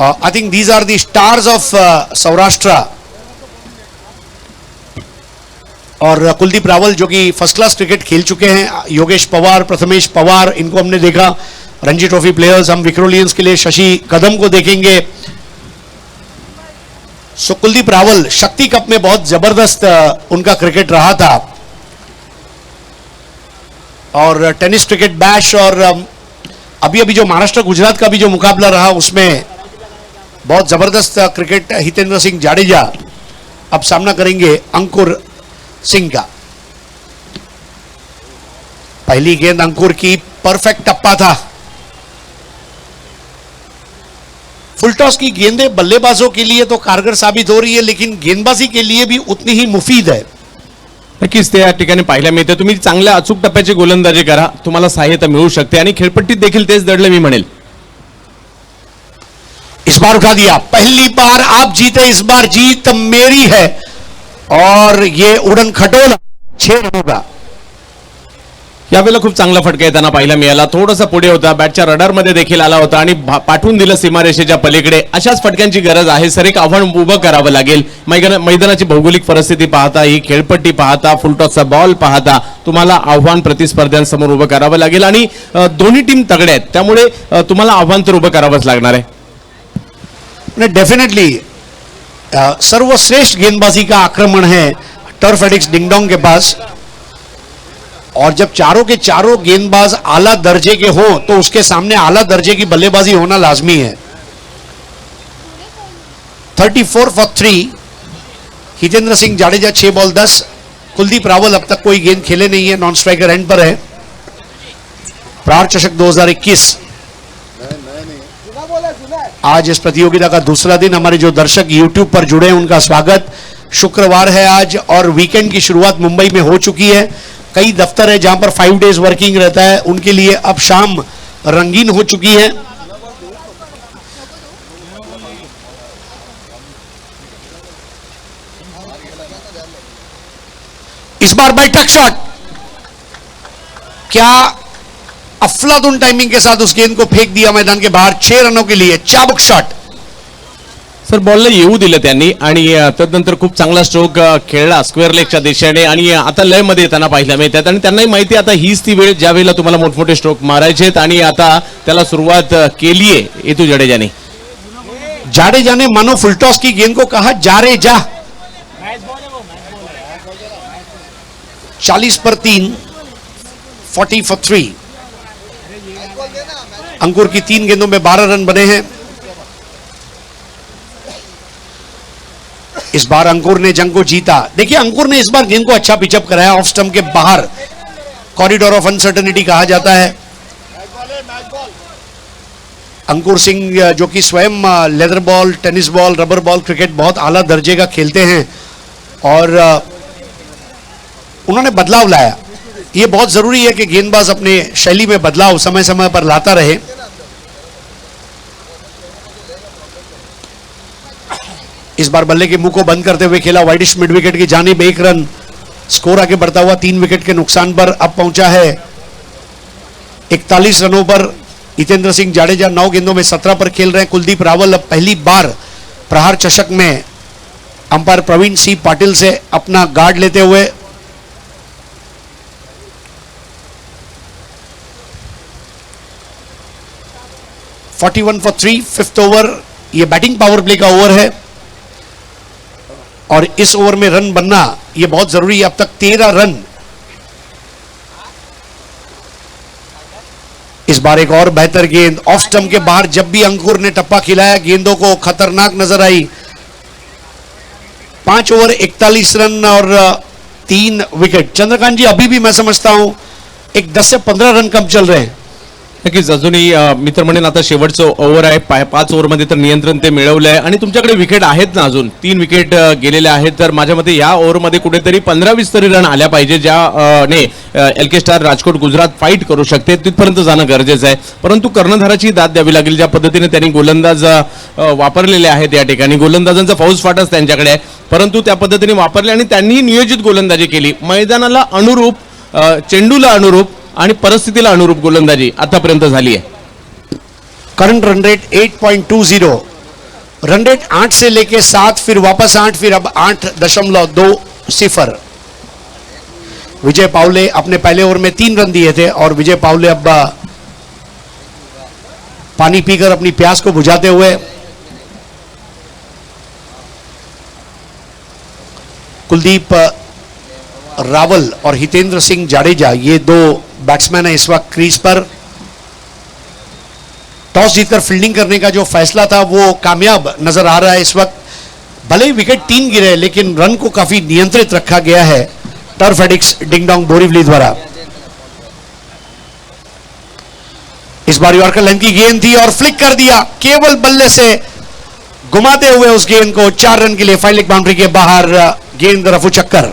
I think these are the stars of Saurashtra. और कुलदीप रावल जो कि फर्स्ट क्लास क्रिकेट खेल चुके हैं, योगेश पवार, प्रथमेश पवार, इनको हमने देखा रणजी ट्रॉफी प्लेयर्स. हम विक्रोलियंस के लिए शशि कदम को देखेंगे. सो कुलदीप रावल शक्ति कप में बहुत जबरदस्त उनका क्रिकेट रहा था और टेनिस क्रिकेट बैश और अभी जो महाराष्ट्र गुजरात का भी जो मुकाबला रहा उसमें बहुत जबरदस्त क्रिकेट हितेंद्र सिंह जाडेजा अब सामना करेंगे अंकुर सिंह का. पहली गेंद अंकुर की परफेक्ट टप्पा था. फुल टॉस की गेंदें बल्लेबाजों के लिए तो कारगर साबित हो रही है, लेकिन गेंदबाजी के लिए भी उतनी ही मुफीद है. नक्कीच ते या ठिकाणी पाहायला मिळते. तुम्ही चांगल्या अचूक टप्प्याची गोलंदाजी करा, तुम्हाला सहाय्यता मिळू शकते आणि खेळपट्टीत देखील तेच दडले मी म्हणेल. इस बार उठा दिया, पहली बार आप जीते, इस बार जीत मेरी है और ये उड़न खटोला 6 रनों का. यावेळेला खूप चांगला फटका येताना पाहायला मिळाला. थोडासा पुढे होता, बॅटच्या रडारमध्ये देखील आला होता आणि पाठवून दिलं सीमारेषेच्या पलीकडे. अशाच फटक्यांची गरज आहे सर. एक आव्हान उभं करावं लागेल. मैदानाची भौगोलिक परिस्थिती पाहता, ही खेळपट्टी पाहता, फुलटॉसचा बॉल पाहता तुम्हाला आव्हान प्रतिस्पर्ध्यांसमोर उभं करावं लागेल आणि दोन्ही टीम तगड्या आहेत, त्यामुळे तुम्हाला आव्हान तर उभं करावंच लागणार आहे. डेफिनेटली सर्वश्रेष्ठ गेंदबाजी का आक्रमण है टर्फ एडिक्स डिंगडोंग के पास और जब चारों के चारों गेंदबाज आला दर्जे के हो तो उसके सामने आला दर्जे की बल्लेबाजी होना लाजमी है. 34 फॉर 3 हितेंद्र सिंह जाडेजा 6 बॉल 10. कुलदीप रावल अब तक कोई गेंद खेले नहीं है, नॉन स्ट्राइकर एंड पर है. प्रहार चषक 2021 आज इस प्रतियोगिता का दूसरा दिन. हमारे जो दर्शक YouTube पर जुड़े हैं उनका स्वागत. शुक्रवार है आज और वीकेंड की शुरुआत मुंबई में हो चुकी है. कई दफ्तर है जहां पर 5 डेज वर्किंग रहता है, उनके लिए अब शाम रंगीन हो चुकी है. इस बार बैठक शॉट, क्या अफलातून टाइमिंग के साथ उस गेंद को फेंक दिया मैदान के बाहर. 6 रनों के लिए चाबुक शॉट. सर बॉलला येऊ दिलं त्यांनी आणि तदनंतर खूप चांगला स्ट्रोक खेळला स्क्वेअर लेगच्या दिशेने आणि आता लय मध्ये येताना पाहिलं मिळतात आणि त्यांनाही माहिती आता हीच ती वेळ ज्या वेळेला तुम्हाला मोठमोठे स्ट्रोक मारायचे आहेत आणि आता त्याला सुरुवात केलीये येतू जडेजाने. जाडेजा ने मानो फुलटॉस की गेंद को कहा जा रे जा. 40 पर 3, 40 फॉर 3. अंकुर की 3 गेंदों में 12 रन बने हैं. इस बार अंकुर ने जंग को जीता. देखिए अंकुर ने इस बार गेंद को अच्छा पिचअप कराया ऑफ स्टंप के बाहर. कॉरिडोर ऑफ अनसर्टेनिटी कहा जाता है. अंकुर सिंह जो कि स्वयं leather ball, tennis ball, rubber ball cricket बहुत आला दर्जे का खेलते हैं और उन्होंने बदलाव लाया. ये बहुत जरूरी है कि गेंदबाज अपने शैली में बदलाव समय समय पर लाता रहे. इस बार बल्ले के मुंह को बंद करते हुए खेला वाइडिश मिड विकेट की जानिब. 1 रन स्कोर आगे बढ़ता हुआ 3 विकेट के नुकसान पर अब पहुंचा है 41 रनों पर हितेंद्र सिंह जाडेजा 9 गेंदों में 17 पर खेल रहे हैं। कुलदीप रावल अब पहली बार प्रहार चषक में अंपायर प्रवीण सिंह पाटिल से अपना गार्ड लेते हुए (41 for 3) फिफ्थ ओवर, ये बैटिंग पावर प्ले का ओवर है और इस ओवर में रन बनना ये बहुत जरूरी है। अब तक 13 रन। इस बार एक और बेहतर गेंद ऑफ स्टंप के बाहर, जब भी अंकुर ने टप्पा खिलाया गेंदों को खतरनाक नजर आई। 5 ओवर 41 रन और 3 विकेट। चंद्रकांत जी, अभी भी मैं समझता हूं एक 10 से 15 रन कम चल रहे हैं। नक्कीच अजूनही मी तर म्हणेन आता शेवटचं ओव्हर आहे, 5 ओव्हरमध्ये तर नियंत्रण ते मिळवलं आहे आणि तुमच्याकडे विकेट आहेत ना, अजून 3 विकेट गेलेल्या आहेत. तर माझ्या मते या ओव्हरमध्ये कुठेतरी 15-20 तरी रन आल्या पाहिजे, ज्याने L K star Rajkot Gujarat fight करू शकते, तिथपर्यंत जाणं गरजेचं आहे. परंतु कर्णधाराची दाद द्यावी लागेल. ज्या पद्धतीने त्यांनी गोलंदाज वापरलेले आहेत या ठिकाणी, गोलंदाजांचा फौजफाटच त्यांच्याकडे आहे, परंतु त्या पद्धतीने वापरले आणि त्यांनी नियोजित गोलंदाजी केली. मैदानाला अनुरूप, चेंडूला अनुरूप आणि परिस्थितीला अनुरूप गोलंदाजी आतापर्यंत झाली आहे. Current run rate 8.20, run rate 8 से लेके 7, फिर वापस 8, फिर अब 8.20. विजय पावले अपने पहले ओवर में 3 रन दिए थे और विजय पावले अब पानी पीकर अपनी प्यास को बुझाते हुए कुलदीप रावल और हितेंद्र सिंह जाडेजा, ये 2 बैट्समैन है इस वक्त क्रीज पर. टॉस जीतकर फील्डिंग करने का जो फैसला था वो कामयाब नजर आ रहा है इस वक्त. भले ही विकेट 3 गिरे लेकिन रन को काफी नियंत्रित रखा गया है टर्फ एडिक्स डिंगडोंग बोरीवली द्वारा. इस बार यॉर्कर लेंथ की गेंद थी और फ्लिक कर दिया, केवल बल्ले से घुमाते हुए उस गेंद को 4 रन के लिए फाइल लेग बाउंड्री के बाहर गेंद रफू चक्कर.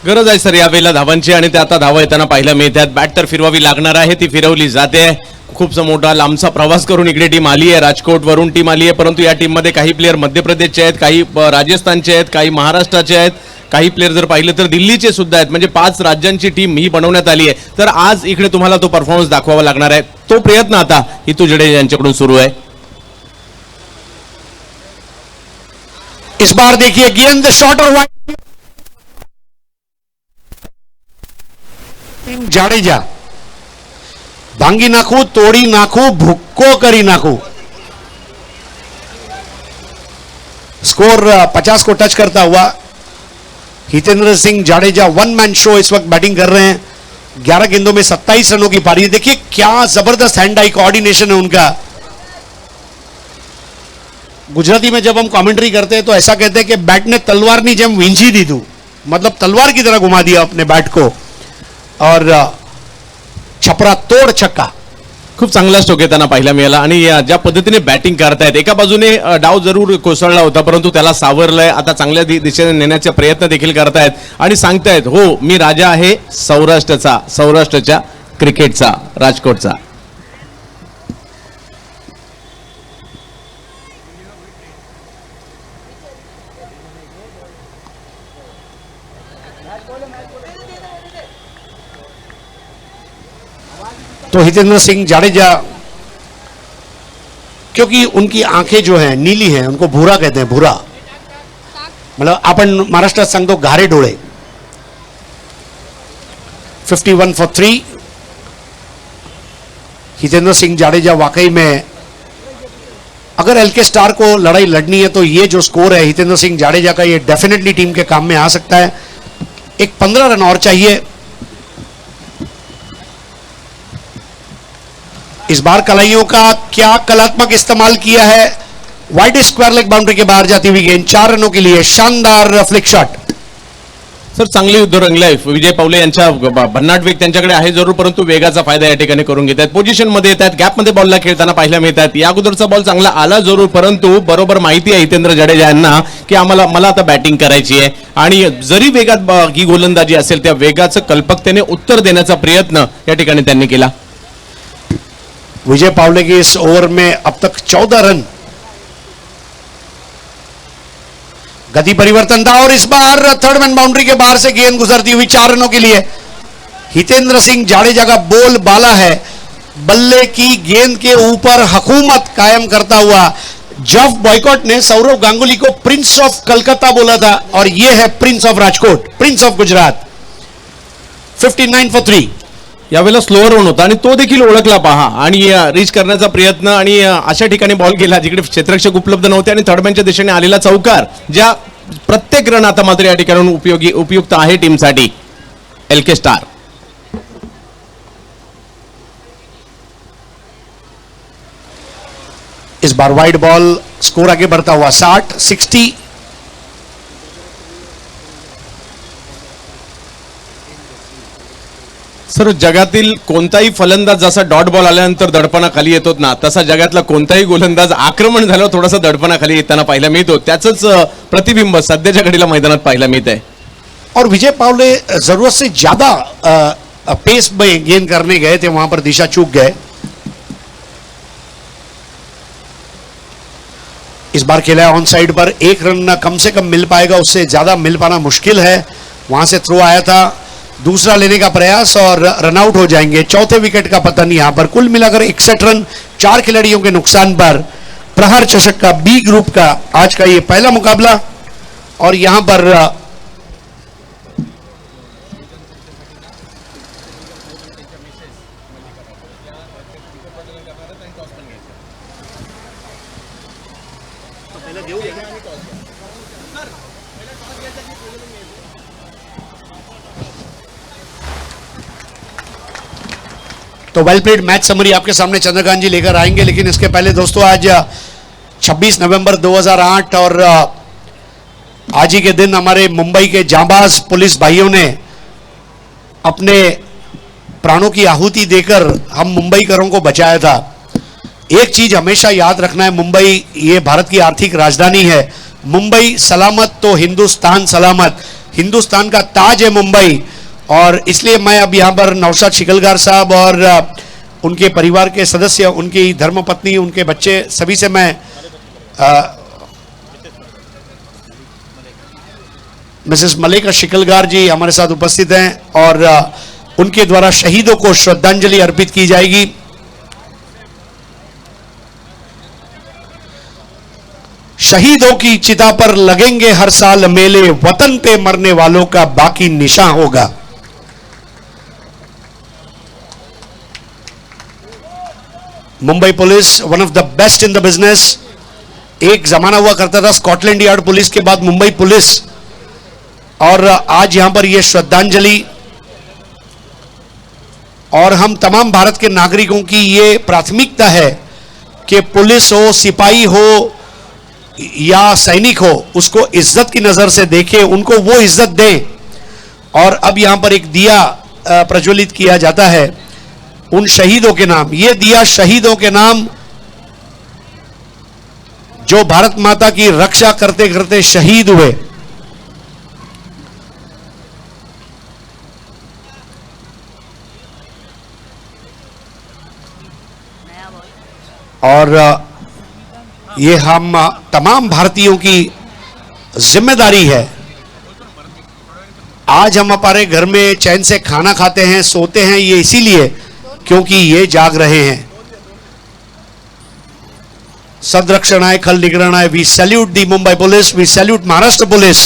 गरज आहे सर यावेळेला धावांची आणि ते आता धावा येताना पाहायला मिळतात. बॅट तर फिरवावी लागणार आहे, ती फिरवली जाते. खूपसा मोठा लांबचा प्रवास करून इकडे टीम आली आहे, राजकोट वरून टीम आली आहे, परंतु या टीम मध्ये काही प्लेयर मध्य प्रदेशचे आहेत, काही राजस्थानचे आहेत, काही महाराष्ट्राचे आहेत, काही प्लेयर जर पाहिलं तर दिल्लीचे सुद्धा आहेत. म्हणजे 5 राज्यांची टीम ही बनवण्यात आली आहे. तर आज इकडे तुम्हाला तो परफॉर्मन्स दाखवावा लागणार आहे. तो प्रयत्न आता हितू जडेजा यांच्याकडून सुरू आहे. इस बार देखिए गेंद शॉर्ट और वाइड. जाडेजा भांगी नाखू, तोड़ी नाखू, भुक्को करी नाखू. स्कोर 50 को टच करता हुआ हितेंद्र सिंह जाडेजा 1 मैन शो इस वक्त बैटिंग कर रहे हैं. 11 गेंदों में 27 रनों की पारी. देखिए क्या जबरदस्त हैंड आई कोऑर्डिनेशन है उनका. गुजराती में जब हम कमेंट्री करते हैं तो ऐसा कहते हैं कि बैट ने तलवार नहीं जम विंची दी तू, मतलब तलवार की तरह घुमा दिया अपने बैट को और छपरा तोड़ छक्का. खूप चांगला स्ट्रोक येताना पाहायला मिळाला आणि ज्या पद्धतीने बॅटिंग करतायत, एका बाजूने डाव जरूर कोसळला होता परंतु त्याला सावरलंय. आता चांगल्या दिशेने नेण्याचा प्रयत्न देखील करतायत आणि सांगतायत हो मी राजा आहे सौराष्ट्राचा, सौराष्ट्राच्या क्रिकेटचा, राजकोटचा. तो हितेंद्र सिंह जाडेजा, क्योंकि उनकी आंखें जो हैं नीली हैं, उनको भूरा कहते हैं, भूरा मतलब आपण महाराष्ट्रात सांगतो घारे डोळे. 51 for 3. हितेंद्र सिंह जाडेजा वाकई में अगर एलके स्टार को लड़ाई लड़नी है तो ये जो स्कोर है हितेंद्र सिंह जाडेजा का, ये डेफिनेटली टीम के काम में आ सकता है. एक 15 रन और चाहिए. इस बार कलाइयों का क्या कलात्मक इस्तेमाल किया है. वाइड स्क्वायर लेग बाउंड्री के बाहर जाती हुई गेंद 4 रनों के लिए शानदार फ्लिक शॉट. सर चांगली युद्ध रंगलंय. विजय पावले यांच्या भन्नाट वेग त्यांच्याकडे आहे जरूर, परंतु वेगाचा फायदा या ठिकाणी करून घेत आहेत. पोझिशन मध्ये येतात, गॅप मध्ये बॉलला खेळताना पाहायला मिळतात. या अगोदरचा बॉल चांगला आला जरूर, परंतु बरोबर माहिती आहे हितेंद्र जाडेजा यांना की मला आता बॅटिंग करायची आहे आणि जरी वेगात ही गोलंदाजी असेल त्या वेगाचं कल्पकतेने उत्तर देण्याचा प्रयत्न या ठिकाणी त्यांनी केला. विजय पावले के इस ओवर में अब तक 14 रन. गति परिवर्तन था और इस बार थर्ड मैन बाउंड्री के बाहर से गेंद गुजरती हुई 4 रनों के लिए. हितेंद्र सिंह जाडेजा का बोल बाला है, बल्ले की गेंद के ऊपर हुकूमत कायम करता हुआ जॉफ बॉयकॉट ने सौरव गांगुली को प्रिंस ऑफ कलकत्ता बोला था और यह है Prince of Rajkot, Prince of Gujarat. 59 for 3. यावेळेला स्लोअर रन होता आणि तो देखील ओळखला पहा आणि रीच करण्याचा प्रयत्न आणि अशा ठिकाणी बॉल गेला जिकडे क्षेत्ररक्षक उपलब्ध नव्हते आणि थर्ड मॅनच्या दिशेने आलेला चौकार, ज्या प्रत्येक रन आता मात्र या ठिकाणी उपयुक्त आहे टीमसाठी. एलके स्टार इस बार वाइड बॉल, स्कोर आगे बढ़ता हुआ 60-60. सर, जगातील कोणताही फलंदाज जसा डॉट बॉल आल्यानंतर दडपणाखाली येतो ना, तसा जगातला कोणताही गोलंदाज आक्रमण झाल्यावर थोडासा दडपणाखाली येताना पाहायला मिळतो. त्याचंच प्रतिबिंब सध्याच्या घडीला मैदानात पाहायला मिळत आहे. और विजय पावले जरूरत से ज्यादा पेस में गेंद करने गए थे, वहां पर दिशा चूक गए. इस बार खेला है ऑन साइड पर, एक रन कम से कम मिल पाएगा, उससे ज्यादा मिल पाना मुश्किल है. वहां से थ्रो आया था, दूसरा लेने का प्रयास और रनआउट हो जाएंगे. चौथे विकेट का पतन यहां पर. कुल मिलाकर 61 रन 4 खिलाड़ियों के नुकसान पर. प्रहार चषक का बी ग्रुप का आज का ये पहला मुकाबला और यहां पर तो वेल प्लेड मैच समरी आपके सामने चंद्रकांत जी लेकर आएंगे. लेकिन इसके पहले दोस्तों, आज 26 नवंबर 2008 और आज ही के दिन हमारे मुंबई के जांबाज पुलिस भाइयों ने अपने प्राणों की आहुति देकर हम मुंबईकरों को बचाया था. एक चीज हमेशा याद रखना है, मुंबई ये भारत की आर्थिक राजधानी है. मुंबई सलामत तो हिंदुस्तान सलामत. हिंदुस्तान का ताज है मुंबई. और इसलिए मैं अब यहाँ पर नौशाद शिकलगार साहब और उनके परिवार के सदस्य, उनकी धर्मपत्नी, उनके बच्चे, सभी से मैं मिसेस मलिका शिकलगार जी हमारे साथ उपस्थित हैं और उनके द्वारा शहीदों को श्रद्धांजलि अर्पित की जाएगी. शहीदों की चिता पर लगेंगे हर साल मेले, वतन पे मरने वालों का बाकी निशान होगा. Mumbai police one of the best in the business. एक जमाना हुआ करता था स्कॉटलैंड यार्ड पुलिस के बाद मुंबई पुलिस, और आज यहां पर यह श्रद्धांजलि. और हम तमाम भारत के नागरिकों की ये प्राथमिकता है कि पुलिस हो, सिपाही हो या सैनिक हो, उसको इज्जत की नजर से देखें, उनको वो इज्जत दें. और अब यहां पर एक दिया प्रज्वलित किया जाता है उन शहीदों के नाम. ये दिया शहीदों के नाम जो भारत माता की रक्षा करते करते शहीद हुए. और ये हम तमाम भारतीयों की जिम्मेदारी है. आज हम हमारे घर में चैन से खाना खाते हैं, सोते हैं, ये इसीलिए क्योंकि ये जाग रहे हैं. सदरक्षणाय खल निग्रहणाय. We salute the Mumbai police, we salute Maharashtra police.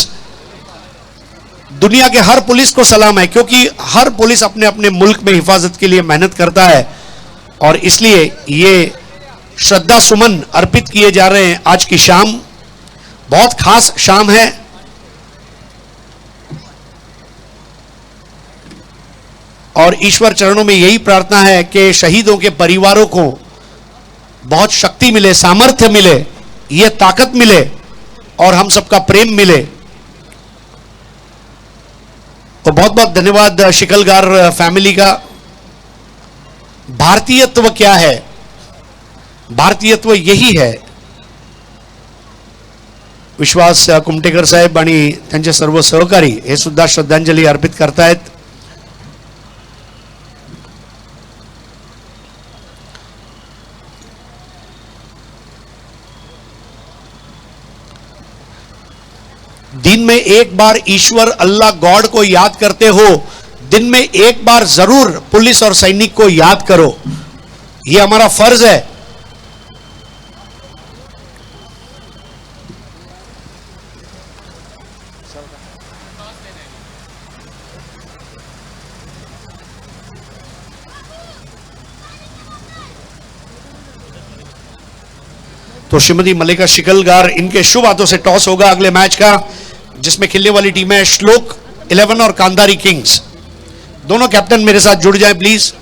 दुनिया के हर पुलिस को सलाम है, क्योंकि हर पुलिस अपने अपने मुल्क में हिफाजत के लिए मेहनत करता है. और इसलिए ये श्रद्धा सुमन अर्पित किए जा रहे हैं. आज की शाम बहुत खास शाम है. और ईश्वर चरणों में यही प्रार्थना है कि शहीदों के परिवारों को बहुत शक्ति मिले, सामर्थ्य मिले, ये ताकत मिले और हम सबका प्रेम मिले. तो बहुत बहुत धन्यवाद शिकलगार फैमिली का. भारतीयत्व क्या है? भारतीयत्व यही है. विश्वास कुमटेकर साहेब आणि त्यांचे सर्व सहकारी हे सुद्धा श्रद्धांजली अर्पित करतायत. दिन में एक बार ईश्वर अल्लाह गॉड को याद करते हो, दिन में एक बार जरूर पुलिस और सैनिक को याद करो. ये हमारा फर्ज है। तो श्रीमती मल्लिका शिकलगार, इनके शुभ हाथों से टॉस होगा अगले मैच का, जिसमें खेलने वाली टीम है श्लोक 11 और कांधारी किंग्स। दोनों कैप्टन मेरे साथ जुड़ जाएं प्लीज।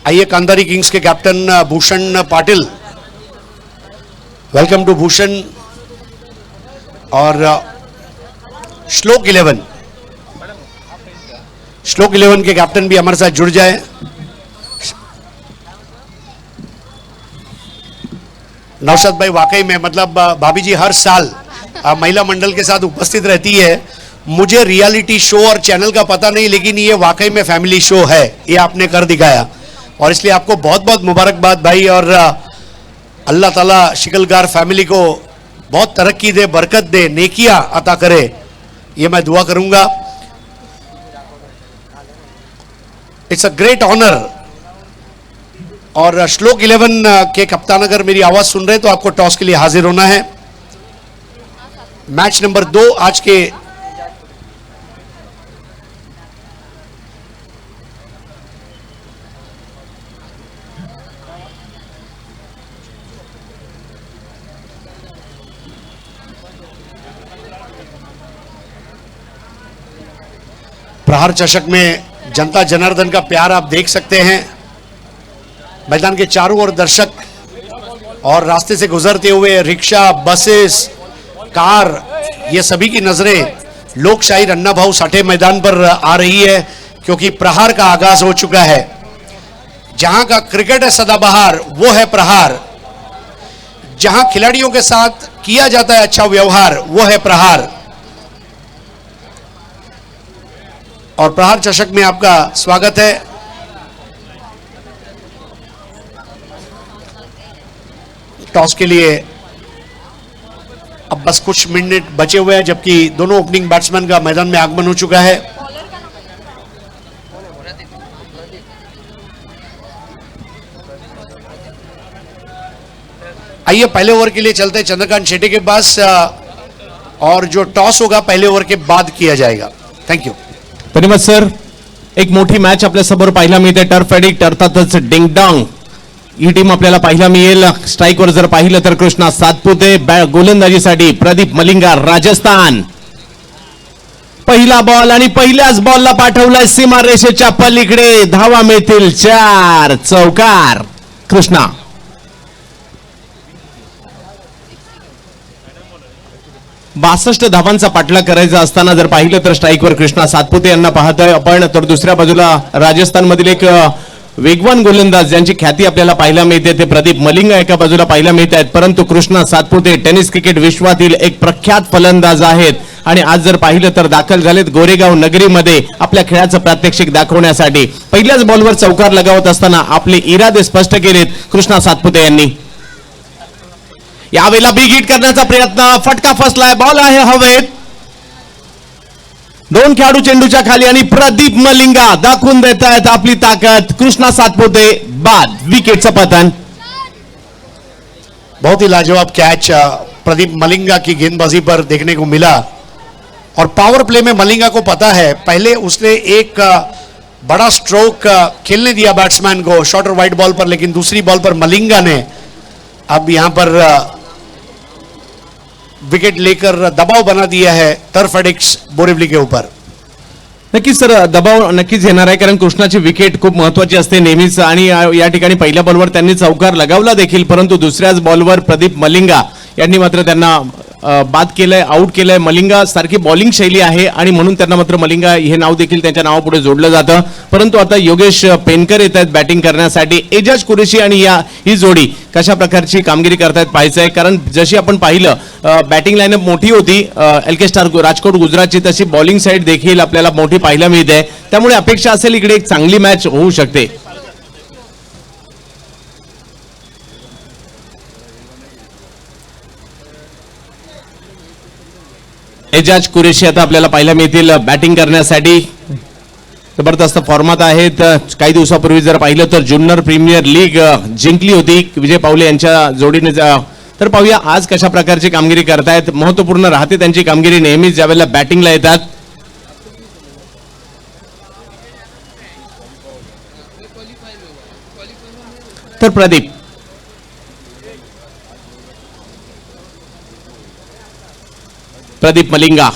आइए कांधारी किंग्स के captain Bhushan Patil, welcome to Bhushan. और श्लोक 11 के कैप्टन भी हमारे साथ जुड़ जाए। नौशाद भाई, वाकई में मतलब भाभी जी हर साल महिला मंडल के साथ उपस्थित रहती है। मुझे रियलिटी शो और चैनल का पता नहीं, लेकिन ये वाकई में फैमिली शो है, ये आपने कर दिखाया और इसलिए आपको बहुत बहुत मुबारकबाद भाई। और अल्लाह ताला शिकलगार फैमिली को बहुत तरक्की दे, बरकत दे, नेकियां अता करे, ये मैं दुआ करूंगा। It's a great honour. और श्लोक 11 के कप्तान अगर मेरी आवाज सुन रहे हैं तो आपको टॉस के लिए हाजिर होना है। मैच नंबर 2 आज के प्रहार चषक में जनता जनार्दन का प्यार आप देख सकते हैं। मैदान के चारों ओर दर्शक और रास्ते से गुजरते हुए रिक्शा, बसेस, कार, ये सभी की नजरें लोकशाही अन्ना भाऊ साठे मैदान पर आ रही है, क्योंकि प्रहार का आगाज हो चुका है। जहां का क्रिकेट है सदाबहार, वो है प्रहार। जहां खिलाड़ियों के साथ किया जाता है अच्छा व्यवहार, वो है प्रहार। और प्रहार चषक में आपका स्वागत है। टॉस के लिए अब बस कुछ मिनट बचे हुए हैं, जबकि दोनों ओपनिंग बैट्समैन का मैदान में आगमन हो चुका है। आइए पहले ओवर के लिए चलते हैं चंद्रकांत शेट्टी के पास, और जो टॉस होगा पहले ओवर के बाद किया जाएगा। Thank you. धन्यवाद सर। एक मोठी मॅच आपल्या समोर पाहायला मिळते, टर्फ एडिक्ट अर्थातच डिंगडॉंग ही टीम आपल्याला पाहायला मिळेल। स्ट्राईकवर जर पाहिलं तर कृष्णा सातपुते, गोलंदाजीसाठी प्रदीप मलिंगा राजस्थान। पहिला बॉल आणि पहिल्याच बॉलला पाठवलाय सीमारेषेच्या पलीकडे, धावा मिळतील 4, चौकार कृष्णा। 62 धावांचा पाठलाग करायचा असताना जर पाहिलं तर स्ट्राईकवर कृष्णा सातपुते यांना पाहतोय आपण, तर दुसऱ्या बाजूला राजस्थानमधील एक वेगवान गोलंदाज ज्यांची ख्याती आपल्याला पाहायला मिळते ते प्रदीप मलिंगा एका बाजूला पाहायला मिळत आहेत। परंतु कृष्णा सातपुते टेनिस क्रिकेट विश्वातील एक प्रख्यात फलंदाज आहेत आणि आज जर पाहिलं तर दाखल झालेत गोरेगाव नगरीमध्ये आपल्या खेळाचं प्रात्यक्षिक दाखवण्यासाठी। पहिल्याच बॉलवर चौकार लगावत असताना आपले इरादे स्पष्ट केलेत कृष्णा सातपुते यांनी। यावेळेला बिग हिट करण्याचा प्रयत्न, फटका फसलाय, बॉल आहे हवेत। 2 खेळाडू चेंडूच्या खाली आणि प्रदीप मलिंगा दाखवून देत आहेत आपली ताकद। कृष्णा सातपुते बाद, विकेटचं पतन। बहुत ही लाजवाब कैच प्रदीप मलिंगा की गेंदबाजी पर देखने को मिला। और पावर प्ले में मलिंगा को पता है, पहले उसने एक बड़ा स्ट्रोक खेलने दिया बैट्समैन को शॉर्ट और वाइड बॉल पर, लेकिन दूसरी बॉल पर मलिंगा ने अब यहां पर विकेट लेकर दबाव बना दिया है टर्फ एडिक्ट्स बोरिवली के ऊपर। नक्कीच सर, दबाव नक्कीच येणार आहे, कारण कृष्णाची विकेट खूप महत्त्वाची असते नेहमीच आणि या ठिकाणी पहिल्या बॉलवर त्यांनी चौकार लगावला देखील, परंतु दुसऱ्याच बॉलवर प्रदीप मलिंगा यांनी मात्र त्यांना बाद केलंय, आउट केलंय। मलिंगा सारखी बॉलिंग शैली आहे आणि म्हणून त्यांना मात्र मलिंगा हे नाव देखील त्यांच्या नावापुढे जोडलं जातं। परंतु आता योगेश पेनकर येत आहेत बॅटिंग करण्यासाठी। एजाज कुरेशी आणि ही जोडी कशा प्रकारची कामगिरी करतायत पाहायचं आहे, कारण जशी आपण पाहिलं बॅटिंग लाईनअप मोठी होती एलके स्टार राजकोट गुजरातची, तशी बॉलिंग साईड देखील आपल्याला मोठी पाहायला मिळते। त्यामुळे अपेक्षा असेल इकडे एक चांगली मॅच होऊ शकते। एजाज कुरेशी आता आपल्याला पाहायला मिळतील बॅटिंग करण्यासाठी. जबरदस्त फॉर्मात आहेत. काही दिवसापूर्वी जर पाहिलं तर जुन्नर प्रीमियर लीग जिंकली होती विजय पावले यांच्या जोडीने. तर पाहूया आज कशा प्रकारची कामगिरी करतायत. महत्वपूर्ण राहते त्यांची कामगिरी नेहमीच ज्यावेळेला बॅटिंगला येतात. तर प्रदीप मलिंगा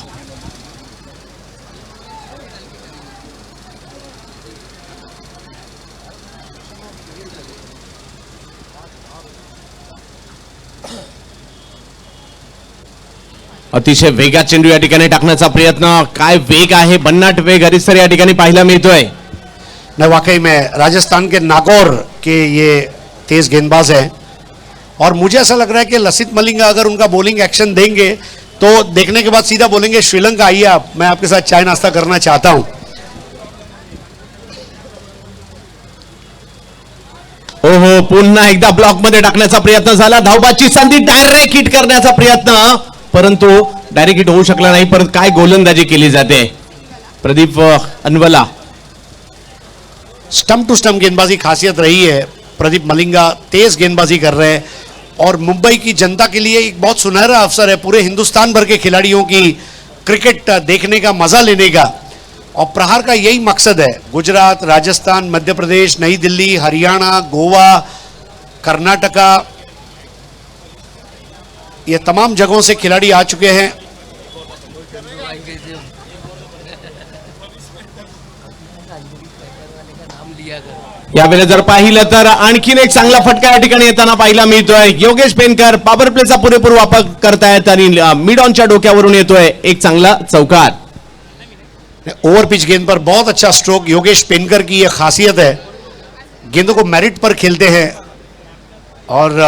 अतिशय वेगात चेंडू या ठिकाणी टाकण्याचा प्रयत्न. काय वेग आहे, भन्नाट वेग हरिसर या ठिकाणी पाहायला मिळतोय. नहीं, वाकई में राजस्थान के नागौर के ये तेज गेंदबाज हैं और मुझे ऐसा लग रहा है कि लसित मलिंगा अगर उनका बॉलिंग एक्शन देंगे तो देखने के बाद सीधा बोलेंगे श्रीलंका आइए आप, मैं आपके साथ चाय नाश्ता करना चाहता हूं. हो, पुन्हा एकदा ब्लॉक मध्ये टाकण्याचा प्रयत्न झाला. धावबाची संधी, डायरेक्ट हिट करण्याचा प्रयत्न, परंतु डायरेक्ट हिट होऊ शकला नाही. परत काय गोलंदाजी केली जाते प्रदीप अनवला. स्टंप टू स्टंप गेंदबाजी खासियत रही है. प्रदीप मलिंगा तेज गेंदबाजी कर रहे हैं और मुंबई की जनता के लिए एक बहुत सुनहरा अवसर है, पूरे हिंदुस्तान भर के खिलाड़ियों की क्रिकेट देखने का, मजा लेने का. और प्रहार का यही मकसद है. गुजरात, राजस्थान, मध्य प्रदेश, नई दिल्ली, हरियाणा, गोवा, कर्नाटका, ये तमाम जगहों से खिलाड़ी आ चुके हैं. यावेळेला जर पाहिलं तर आणखीन एक चांगला फटका या ठिकाणी येताना पाहायला मिळतोय. योगेश पेनकर पॉवर प्लेचा पुरेपूर वापर करतायत आणि मिड ऑनच्या डोक्यावरून येतोय एक चांगला चौकार. ओवर पिच गेंद पर बहुत अच्छा स्ट्रोक. योगेश पेनकर की यह खासियत है, गेंदों को मेरिट पर खेलते हैं और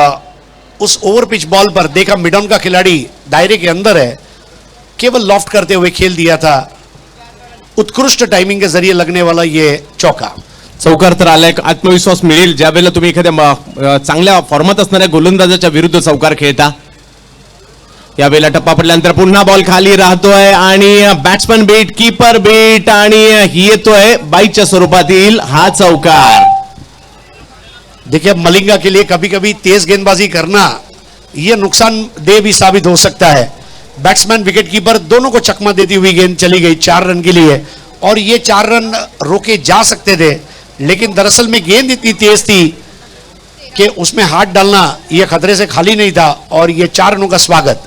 उस ओवर पिच बॉल पर देखा मिड ऑन का खिलाड़ी दायरे के अंदर है, केवल लॉफ्ट करते हुए खेल दिया था. उत्कृष्ट टाइमिंग के जरिए लगने वाला ये चौका. चौकार तर आलाय. आत्मविश्वास मिळेल ज्यावेळेला तुम्ही एखाद्या चांगल्या फॉर्मात असणाऱ्या गोलंदाजाच्या विरुद्ध चौकार खेळता. यावेळेला टप्पा पडल्यानंतर पुन्हा बॉल खाली राहतोय आणि बॅट्समन बीट, कीपर बीट आणि येतोय बाईच्या स्वरूपातील हा चौकार. देखिए, मलिंगा के लिए कभी कभी तेज गेंदबाजी करना यह नुकसानदेह भी साबित हो सकता है. बैट्समैन, विकेट कीपर दोनों को चकमा देती हुई गेंद चली गई 4 रन के लिए और ये 4 रन रोके जा सकते थे, लेकिन दरअसल में गेंद इतनी तेज थी कि उसमें हाथ डालना यह खतरे से खाली नहीं था और ये 4 रनों का स्वागत.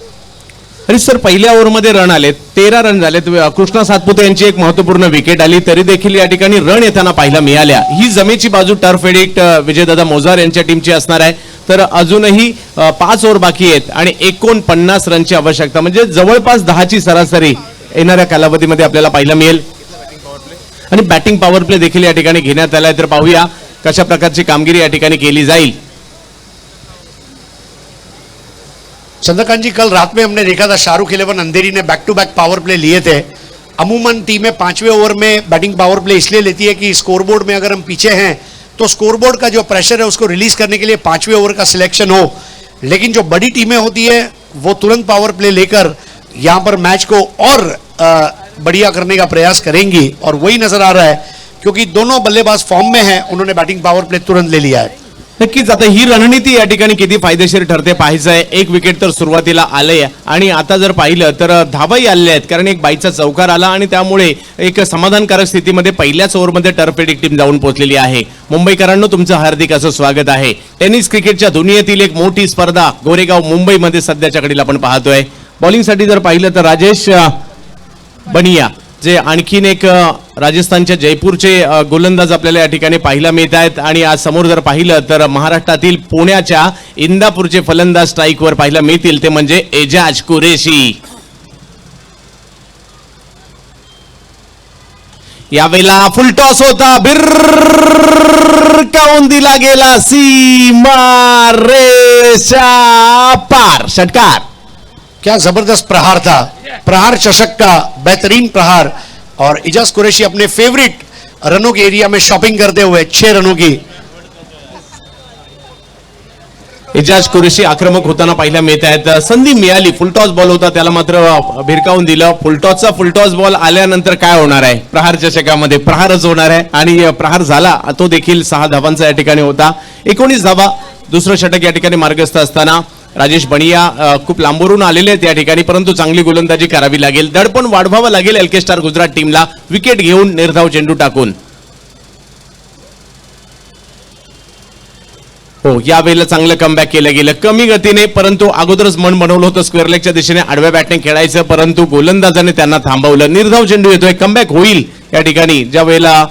अरे सर, पहिल्या ओव्हरमध्ये रन आले, 13 रन झाले. कृष्णा सातपुते यांची एक महत्वपूर्ण विकेट आली, तरी देखील या ठिकाणी रन येताना पाहायला मिळाल्या. ही जमेची बाजू टर्फ एडिक्ट विजयदादा मोजार यांच्या टीमची असणार आहे. तर अजूनही 5 ओव्हर बाकी आहेत आणि 49 रनची आवश्यकता, म्हणजे जवळपास 10ची सरासरी येणाऱ्या कालावधीमध्ये आपल्याला पाहायला मिळेल. आणि बॅटिंग पॉवर प्ले देखील या ठिकाणी घेण्यात आलाय. तर पाहूया कशा प्रकारची कामगिरी या ठिकाणी केली जाईल. चंद्रकांत जी, कल रात में हमने देखा था शाहरुख 11 अंधेरी ने back to back power play लिए थे. अमूमन टीमें 5वें ओवर में बैटिंग पावर प्ले इसलिए लेती है कि स्कोरबोर्ड में अगर हम पीछे हैं तो स्कोरबोर्ड का जो प्रेशर है उसको रिलीज करने के लिए 5वें ओवर का सिलेक्शन हो. लेकिन जो बड़ी टीमें होती है वो तुरंत पावर प्ले लेकर यहां पर मैच को और बढ़िया करने का प्रयास करेंगी और वही नजर आ रहा है, क्योंकि दोनों बल्लेबाज फॉर्म में हैं. उन्होंने बैटिंग पावर प्ले तुरंत ले लिया है. नक्कीच आता ही रणनीती या ठिकाणी किती फायदेशीर ठरते पाहायचं आहे. एक विकेट तर सुरुवातीला आलंय आणि आता जर पाहिलं तर धावाही आलेल्या आहेत, कारण एक बाईचा चौकार आला आणि त्यामुळे एक समाधानकारक स्थितीमध्ये पहिल्याच ओव्हरमध्ये टर्फ एडिक्ट टीम जाऊन पोहोचलेली आहे. मुंबईकरांनो, तुमचं हार्दिक असं स्वागत आहे. टेनिस क्रिकेटच्या दुनियेतील एक मोठी स्पर्धा गोरेगाव मुंबईमध्ये सध्याच्या घडीला आपण पाहतोय. बॉलिंगसाठी जर पाहिलं तर राजेश बनिया, जे आणखीन एक राजस्थानच्या जयपूरचे गोलंदाज आपल्याला या ठिकाणी पाहायला मिळत आहेत. आणि आज समोर जर पाहिलं तर महाराष्ट्रातील पुण्याच्या इंदापूरचे फलंदाज स्ट्राईकवर पाहायला मिळतील, ते म्हणजे एजाज कुरेशी. यावेळेला फुल टॉस होता, बिरकावून दिला गेला, सीमा रेषा पार, षटकार. क्या जबरदस्त प्रहार था, प्रहार चषक का बेहतरीन प्रहार. और एजाज कुरैशी अपने फेवरेट रनों के एरिया में शॉपिंग करते हुए 6 रनों की. एजाज कुरेशी आक्रमक होताना पाहायला मिळत आहेत. संधी मिळाली, फुलटॉस बॉल होता, त्याला मात्र भिरकावून दिलं. फुलटॉसचा फुलटॉस बॉल आल्यानंतर काय होणार आहे? प्रहार चषकामध्ये प्रहारच होणार आहे आणि प्रहार झाला, तो देखील 6 धावांचा या ठिकाणी होता. 19 धावा. दुसरं षटक या ठिकाणी मार्गस्थ असताना राजेश बनिया खूप लांबवरून आलेले आहेत या ठिकाणी, परंतु चांगली गोलंदाजी करावी लागेल, दडपण वाढवावं लागेल एलके स्टार गुजरात टीमला, विकेट घेऊन निर्धाव चेंडू टाकून. हो, यावेळेला चांगलं कमबॅक केलं गेलं कमी गतीने, परंतु अगोदरच मन बनवलं होतं स्क्वेअर लेगच्या दिशेने आडव्या बॅटने खेळायचं, परंतु गोलंदाजाने त्यांना थांबवलं. निर्धाव चेंडू येतोय, कमबॅक होईल या ठिकाणी ज्या वेळेला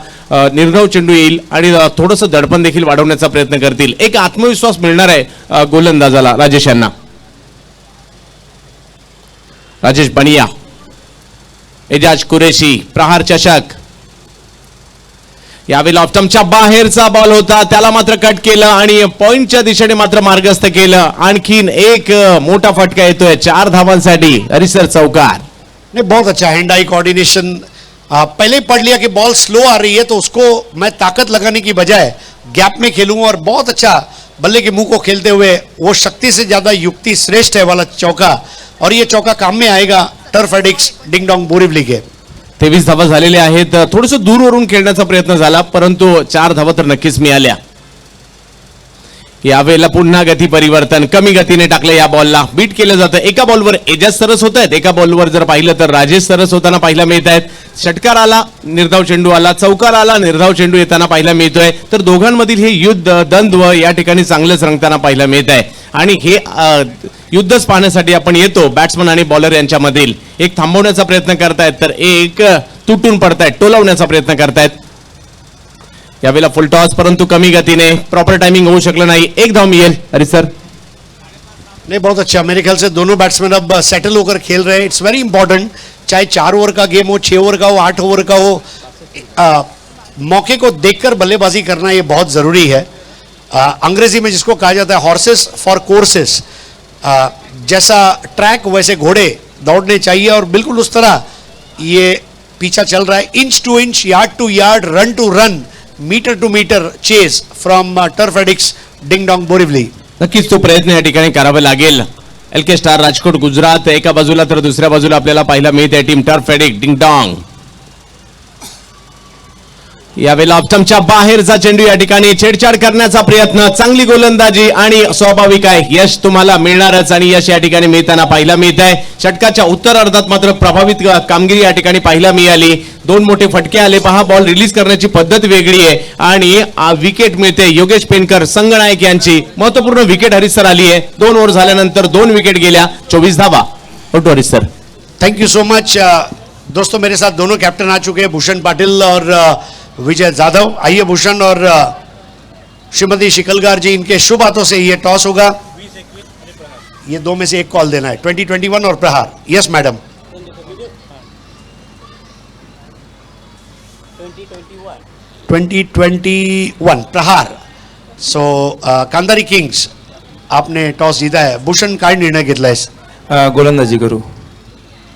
निर्धाव चेंडू येईल आणि थोडंसं दडपण देखील वाढवण्याचा प्रयत्न करतील. एक आत्मविश्वास मिळणार आहे गोलंदाजाला, राजेश यांना. राजेश बनिया, एजाज कुरेशी, प्रहार चषक. यावेळेला ऑफ्टमच्या बाहेरचा बॉल होता, त्याला मात्र कट केलं आणि पॉइंटच्या दिशेने मात्र मार्गस्थ केलं. आणखीन एक मोठा फटका येतोय 4 धावांसाठी. हरिसर चौकार. नहीं, बहुत अच्छा हैंड आई कोऑर्डिनेशन. पहले ही पढ़ लिया कि बॉल स्लो आ रही है तो उसको मैं ताकत लगाने की बजाय गैप में खेलूंगा, और बहुत अच्छा बल्ले के मुंह को खेलते हुए वो शक्ति से ज्यादा युक्ति श्रेष्ठ है वाला चौका, और ये चौका काम में आएगा टर्फ एडिक्स डिंग डोंग बोरिवली के. 23 धावा झालेल्या आहेत. थोडंसं दूरवरून खेळण्याचा प्रयत्न झाला, परंतु 4 धावा तर नक्कीच मिळाल्या. यावेळेला पुन्हा गती परिवर्तन, कमी गतीने टाकलं या बॉलला, बीट केलं जातं. एका बॉलवर एजाज सरस होत आहेत, एका बॉलवर जर पाहिलं तर राजेश सरस होताना पाहायला मिळत आहेत. षटकार आला, निर्धाव चेंडू आला, चौकार आला, निर्धाव चेंडू येताना पाहायला मिळतोय. तर दोघांमधील हे युद्ध द्वंद्व या ठिकाणी चांगलंच रंगताना पाहायला मिळत आहे. आणि हे युद्धच पाहण्यासाठी आपण येतो बॅट्समन आणि बॉलर यांच्यामधील. एक थांबवण्याचा प्रयत्न करतायत तर एक तुटून पडतायत, टोलवण्याचा प्रयत्न करतायत. यावेळेला फुल टॉस, परंतु कमी गतीने, प्रॉपर टाइमिंग होऊ शकलं नाही. 1 धाव मिळेल. अरे सर, नहीं, बहुत अच्छा. मेरे ख्याल से दोनों बैट्समैन अब सेटल होकर खेल रहे हैं. इट्स वेरी इंपॉर्टेंट, चाहे 4 ओवर का गेम हो, 6 ओवर का हो, 8 ओवर का हो, मौके को देखकर बल्लेबाजी करना ये बहुत ज़रूरी है. अंग्रेजी में जिसको कहा जाता है हॉर्सेस फॉर कोर्सेस, जैसा ट्रैक वैसे घोड़े दौड़ने चाहिए, और बिल्कुल उस तरह ये पीछा चल रहा है. Inch to inch, yard to yard, run to run, metre to metre chase from turf एडिक्स डिंग डोंग बोरिवली. नक्कीच तो प्रयत्न या ठिकाणी करावा लागेल. एलके स्टार राजकोट गुजरात एका बाजूला, तर दुसऱ्या बाजूला आपल्याला पाहायला मिळते टीम टर्फ एडिक्स डिंग डोंग. यावेळेला ऑप्टमच्या बाहेरचा चेंडू, या ठिकाणी छेडछाड करण्याचा प्रयत्न, चांगली गोलंदाजी आणि स्वाभाविक आहे यश तुम्हाला मिळणारच, आणि यश या ठिकाणी मिळताना पाहायला मिळत आहे. षटकाच्या उत्तरार्धात मात्र प्रभावित कामगिरी या ठिकाणी पाहायला मिळाली. 2 मोठे फटके आले. पहा, बॉल रिलीज करण्याची पद्धत वेगळी आहे आणि विकेट मिळते. योगेश पेनकर संगनायक यांची महत्वपूर्ण विकेट हरिसर आली आहे. 2 ओव्हर झाल्यानंतर 2 विकेट गेल्या, 24 धावा. ओटो हरिसर. थैंक यू सो मच दोस्तों. मेरे साथ दोनों कैप्टन आ चुके हैं, भूषण पाटिल और विजय जाधव. आइए भूषण और श्रीमती शिकलगार जी, इनके शुभ हाथों से ये टॉस होगा. ये 2 में से एक कॉल देना है. 2021 और प्रहार. Yes madam. 2021 प्रहार. सो कांदारी किंग्स, आपने टॉस जीता है. भूषण, काय निर्णय घेतलायस? गोलंदाजी करू.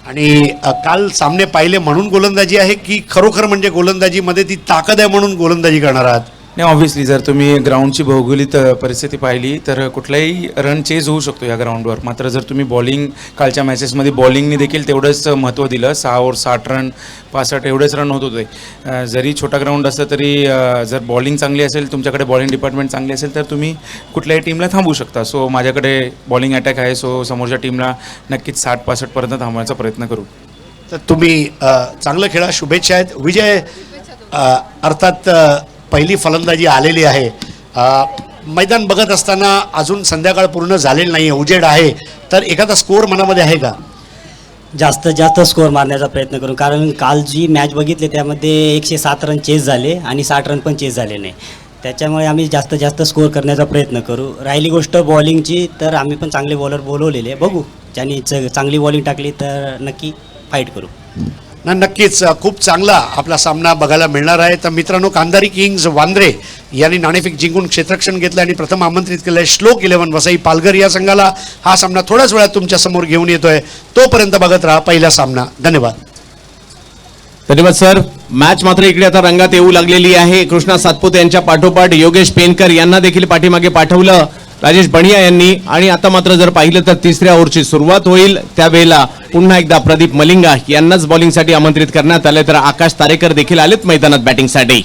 आणि काल सामने पाहिले म्हणून गोलंदाजी आहे की खरोखर म्हणजे गोलंदाजीमध्ये ती ताकद आहे म्हणून गोलंदाजी करणार आहात? नाही, ऑब्व्हियसली जर तुम्ही ग्राउंडची भौगोलिक परिस्थिती पाहिली तर कुठलाही रन चेज होऊ शकतो या ग्राउंडवर. मात्र जर तुम्ही बॉलिंग, कालच्या मॅचेसमध्ये बॉलिंगने देखील तेवढंच महत्त्व दिलं. 6 ओव्हर 60 रन, 65 एवढेच रन होत होते. जरी छोटा ग्राउंड असलं तरी जर बॉलिंग चांगली असेल, तुमच्याकडे बॉलिंग डिपार्टमेंट चांगली असेल, तर तुम्ही कुठल्याही टीमला थांबवू शकता. सो माझ्याकडे बॉलिंग अटॅक आहे. सो समोरच्या टीमला नक्कीच 60-65 पर्यंत थांबवायचा प्रयत्न करू. तर तुम्ही चांगलं खेळा, शुभेच्छा आहेत. विजय, अर्थात पहिली फलंदाजी आलेली आहे. मैदान बघत असताना अजून संध्याकाळ पूर्ण झालेली नाही आहे, उजेड आहे, तर एखादा स्कोअर मनामध्ये आहे का? जास्तीत जास्त स्कोअर मारण्याचा प्रयत्न करू, कारण काल जी मॅच बघितली त्यामध्ये 107 रन चेस झाले आणि 60 रन पण चेस झाले नाही. त्याच्यामुळे आम्ही जास्तीत जास्त स्कोअर करण्याचा प्रयत्न करू. राहिली गोष्ट बॉलिंगची, तर आम्ही पण चांगले बॉलर बोलवलेले, बघू ज्यांनी चांगली बॉलिंग टाकली तर नक्की फाईट करू. नक्कीच खूप चांगला आपला सामना बघायला मिळणार आहे. तर मित्रांनो, कांदारी किंग्ज वांद्रे यांनी नाणेफेक जिंकून क्षेत्ररक्षण घेतलं आणि प्रथम आमंत्रित केलं आहे श्लोक 11 वसई पालघर या संघाला. हा सामना थोड्याच वेळात तुमच्या समोर घेऊन येतोय, तोपर्यंत बघत राहा पहिला सामना. धन्यवाद. धन्यवाद सर. मॅच मात्र इकडे आता रंगात येऊ लागलेली आहे. कृष्णा सातपुते यांच्या पाठोपाठ योगेश पेनकर यांना देखील पाठीमागे पाठवलं राजेश बनिया यांनी. आणि आता मात्र जर पाहिलं तर तिसऱ्या ओव्हरची सुरुवात होईल त्यावेळेला पुन्हा एकदा प्रदीप मलिंगा यांनाच बॉलिंगसाठी आमंत्रित करण्यात आले, तर आकाश तारेकर देखील आलेत मैदानात बॅटिंगसाठी.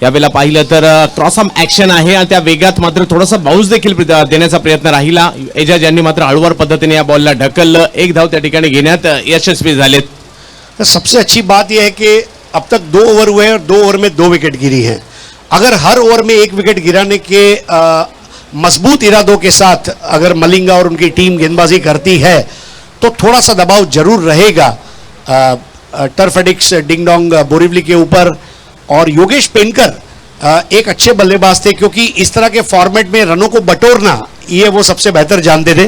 यावेळेला पाहिलं तर क्रॉस आर्म ऍक्शन आहे आणि त्या वेगात मात्र थोडासा बाउन्स देखील देण्याचा प्रयत्न राहिला. एजाज यांनी मात्र हळूवार पद्धतीने या बॉलला ढकललं. एक धाव त्या ठिकाणी घेण्यात यशस्वी झालेत. सबसे अच्छी बात यह है कि अब तक 2 ओवर हुए हैं और 2 ओवर में 2 विकेट गिरी हैं. अगर हर ओवर में 1 विकेट गिराने के मजबूत इरादों के साथ अगर मलिंगा और उनकी टीम गेंदबाजी करती है तो थोड़ा सा दबाव जरूर रहेगा टर्फ एडिक्स डिंग डोंग बोरिवली के ऊपर. और योगेश पेनकर एक अच्छे बल्लेबाज थे, क्योंकि इस तरह के फॉर्मेट में रनों को बटोरना ये वो सबसे बेहतर जानते थे.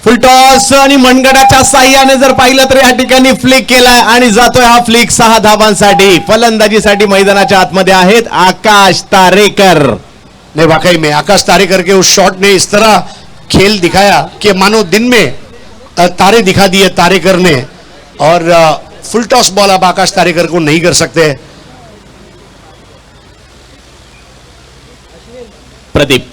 फुल टॉस आणि मनगटाच्या साह्याने जर पाहिलं तर या ठिकाणी फ्लिक केलाय आणि जातोय हा फ्लिक 6 धावांसाठी. फलंदाजीसाठी मैदानाच्या आतमध्ये आहेत आकाश तारेकर. नहीं, वाकई में आकाश तारेकर के उस शॉट ने इस तरह खेल दिखाया कि मानो दिन में तारे दिखा दिए तारेकर ने. और फुल टॉस बॉल आप आकाश तारेकर को नहीं कर सकते. प्रदीप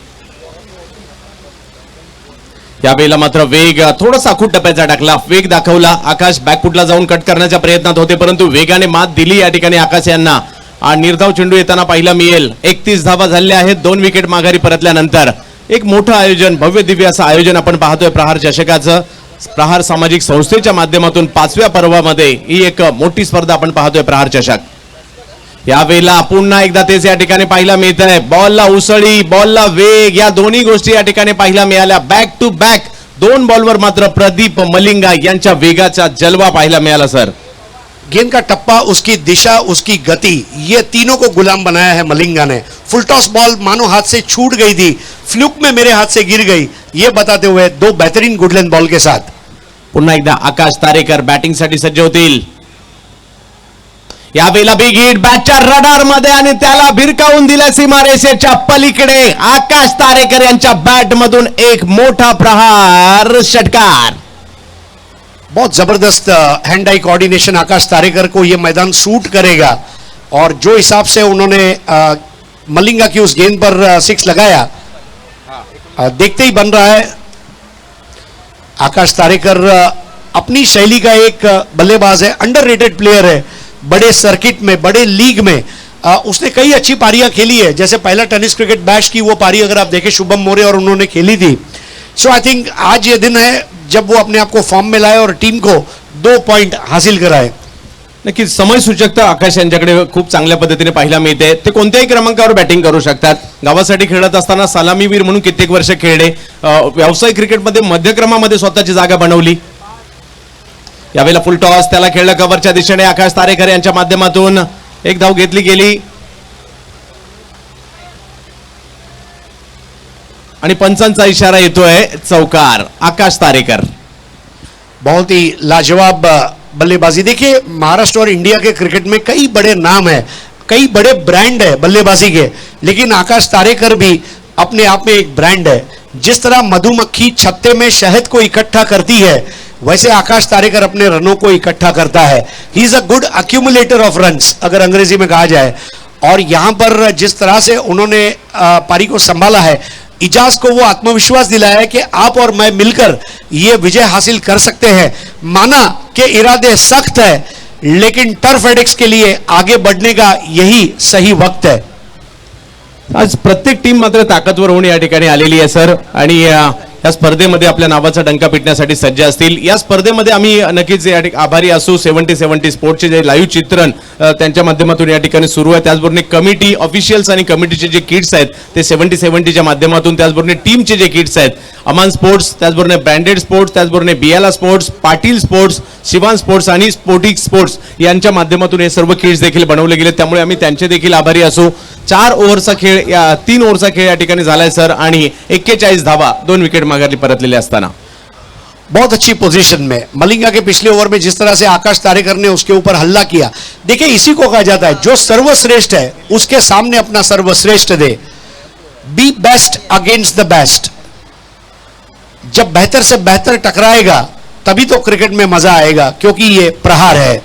यावेळेला मात्र वेग थोडासा आखूड टप्प्याचा टाकला, वेग दाखवला. आकाश बॅकफुटला जाऊन कट करण्याच्या प्रयत्नात होते, परंतु वेगाने मात दिली या ठिकाणी आकाश यांना. आणि निर्धाव चेंडू येताना पाहायला मिळेल. 31 धावा झाल्या आहेत 2 विकेट माघारी परतल्यानंतर. एक मोठं आयोजन, भव्य दिव्य असं आयोजन आपण पाहतोय प्रहार चषकाचं. प्रहार सामाजिक संस्थेच्या माध्यमातून 5व्या पर्वामध्ये ही एक मोठी स्पर्धा आपण पाहतोय प्रहार चषक. यावेळेला पुन्हा एकदा तेच या ठिकाणी पाहायला मिळत आहे. बॉलला उसळी, बॉलला वेग, या दोन्ही गोष्टी या ठिकाणी पाहायला मिळाल्या. बॅक टू बॅक 2 बॉलवर मात्र प्रदीप मलिंगा यांच्या वेगाचा जलवा पाहायला मिळाला सर. गेंद का टप्पा, उसकी दिशा, उसकी गति, ये तीनों को गुलाम बनाया है मलिंगा ने. फुल टॉस बॉल मानो हाथ से छूट गई थी, फ्लूक में मेरे हाथ से गिर गई, ये बताते हुए 2 बेहतरीन गुडलैंड बॉल के साथ. पुन्हा एकदा आकाश तारेकर बॅटिंगसाठी सज्ज होतील. यावेळेला बिग हिट बॅटच्या रडार मध्ये आणि त्याला भिरकावून दिलं सीमारेषेच्या पलीकडे. आकाश तारेकर यांच्या बॅट मधून एक मोठा प्रहार षटकार. बहुत जबरदस्त हैंड आई कोऑर्डिनेशन आकाश तारेकर को ये मैदान सूट करेगा. और जो हिसाब से उन्होंने मलिंगा की उस गेंद पर 6 लगाया, देखते ही बन रहा है. आकाश तारेकर अपनी शैली का एक बल्लेबाज है, अंडररेटेड प्लेयर है. बड़े सर्किट में, बड़े लीग में उसने कई अच्छी पारियां खेली है. जैसे पहला टेनिस क्रिकेट बैश की वो पारी अगर आप देखें शुभम मोरे और उन्होंने खेली थी. सो आई थिंक आज ये दिन है जब वो अपने आप को फॉर्म में लाए और टीम को 2 पॉइंट हासिल कराए. नक्कीच समय सूचकता आकाश यांच्याकडे खूप चांगल्या पद्धतीने पाहायला मिळते. ते कोणत्याही क्रमांकावर बॅटिंग करू शकतात. गावासाठी खेळत असताना सलामीवीर म्हणून कित्येक वर्ष खेळले. व्यावसायिक क्रिकेटमध्ये मध्यक्रमामध्ये स्वतःची जागा बनवली. यावेळेला फुल टॉस, त्याला खेळलं कव्हरच्या दिशेने. आकाश तारेकर यांच्या माध्यमातून एक धाव घेतली गेली आणि पंचांचा इशारा येतोय चौकार. आकाश तारेकर बहुत ही लाजवाब बल्लेबाजी. देखिए, महाराष्ट्र और इंडिया के क्रिकेट में कई बड़े नाम हैं, कई बड़े ब्रांड है बल्लेबाजी के, लेकिन आकाश तारेकर भी अपने आप में एक ब्रांड है. जिस तरह मधुमक्खी छत्ते में शहद को इकट्ठा करती है, वैसे आकाश तारेकर अपने रनों को इकट्ठा करता है. He is a good accumulator of runs, अगर अंग्रेजी में कहा जाए. और यहां पर जिस तरह से उन्होंने पारी को संभाला है, इजाज को वो आत्मविश्वास दिलाया है कि आप और मैं मिलकर ये विजय हासिल कर सकते हैं. माना कि इरादे सख्त है, लेकिन टर्फ एडिक्स के लिए आगे बढ़ने का यही सही वक्त है. आज प्रत्येक टीम मात्र ताकदवर होऊन या ठिकाणी आलेली आहे सर. आणि या स्पर्धेमध्ये आपल्या नावाचा डंका पिटण्यासाठी सज्ज असतील. या स्पर्धेमध्ये आम्ही नक्कीच या ठिकाणी आभारी असू. 70-70 स्पोर्टचे जे लाईव्ह चित्रण त्यांच्या माध्यमातून या ठिकाणी सुरू आहे. त्याचबरोबर कमिटी ऑफिशियल्स आणि कमिटीचे जे किट्स आहेत ते 70-70च्या माध्यमातून, त्याचबरोबर टीमचे जे किट्स आहेत अमान स्पोर्ट्स, त्याचबरोबर ब्रँडेड स्पोर्ट्स, त्याचबरोबर बियाला sports, Patil sports, Shivan sports आणि स्पोर्टिक स्पोर्ट्स यांच्या माध्यमातून हे सर्व किट्स देखील बनवले गेले. त्यामुळे आम्ही त्यांचे देखील आभारी असू. 4 ओव्हरचा खेळ, 3 ओव्हरचा खेळ या ठिकाणी झालाय सर. आणि 41 धावा 2 विकेट माघारी परतलेले असताना बहुत अच्छी पोजीशन में मलिंगा के पिछले ओवर में जिस तरह से आकाश तारेकर ने उसके ऊपर हल्ला किया. देखिए, इसी को कहा जाता है जो सर्वश्रेष्ठ है उसके सामने अपना सर्वश्रेष्ठ दे. Be best against the best. जब बेहतर से बेहतर टकराएगा तभी तो क्रिकेट में मजा आएगा, क्योंकि ये प्रहार है.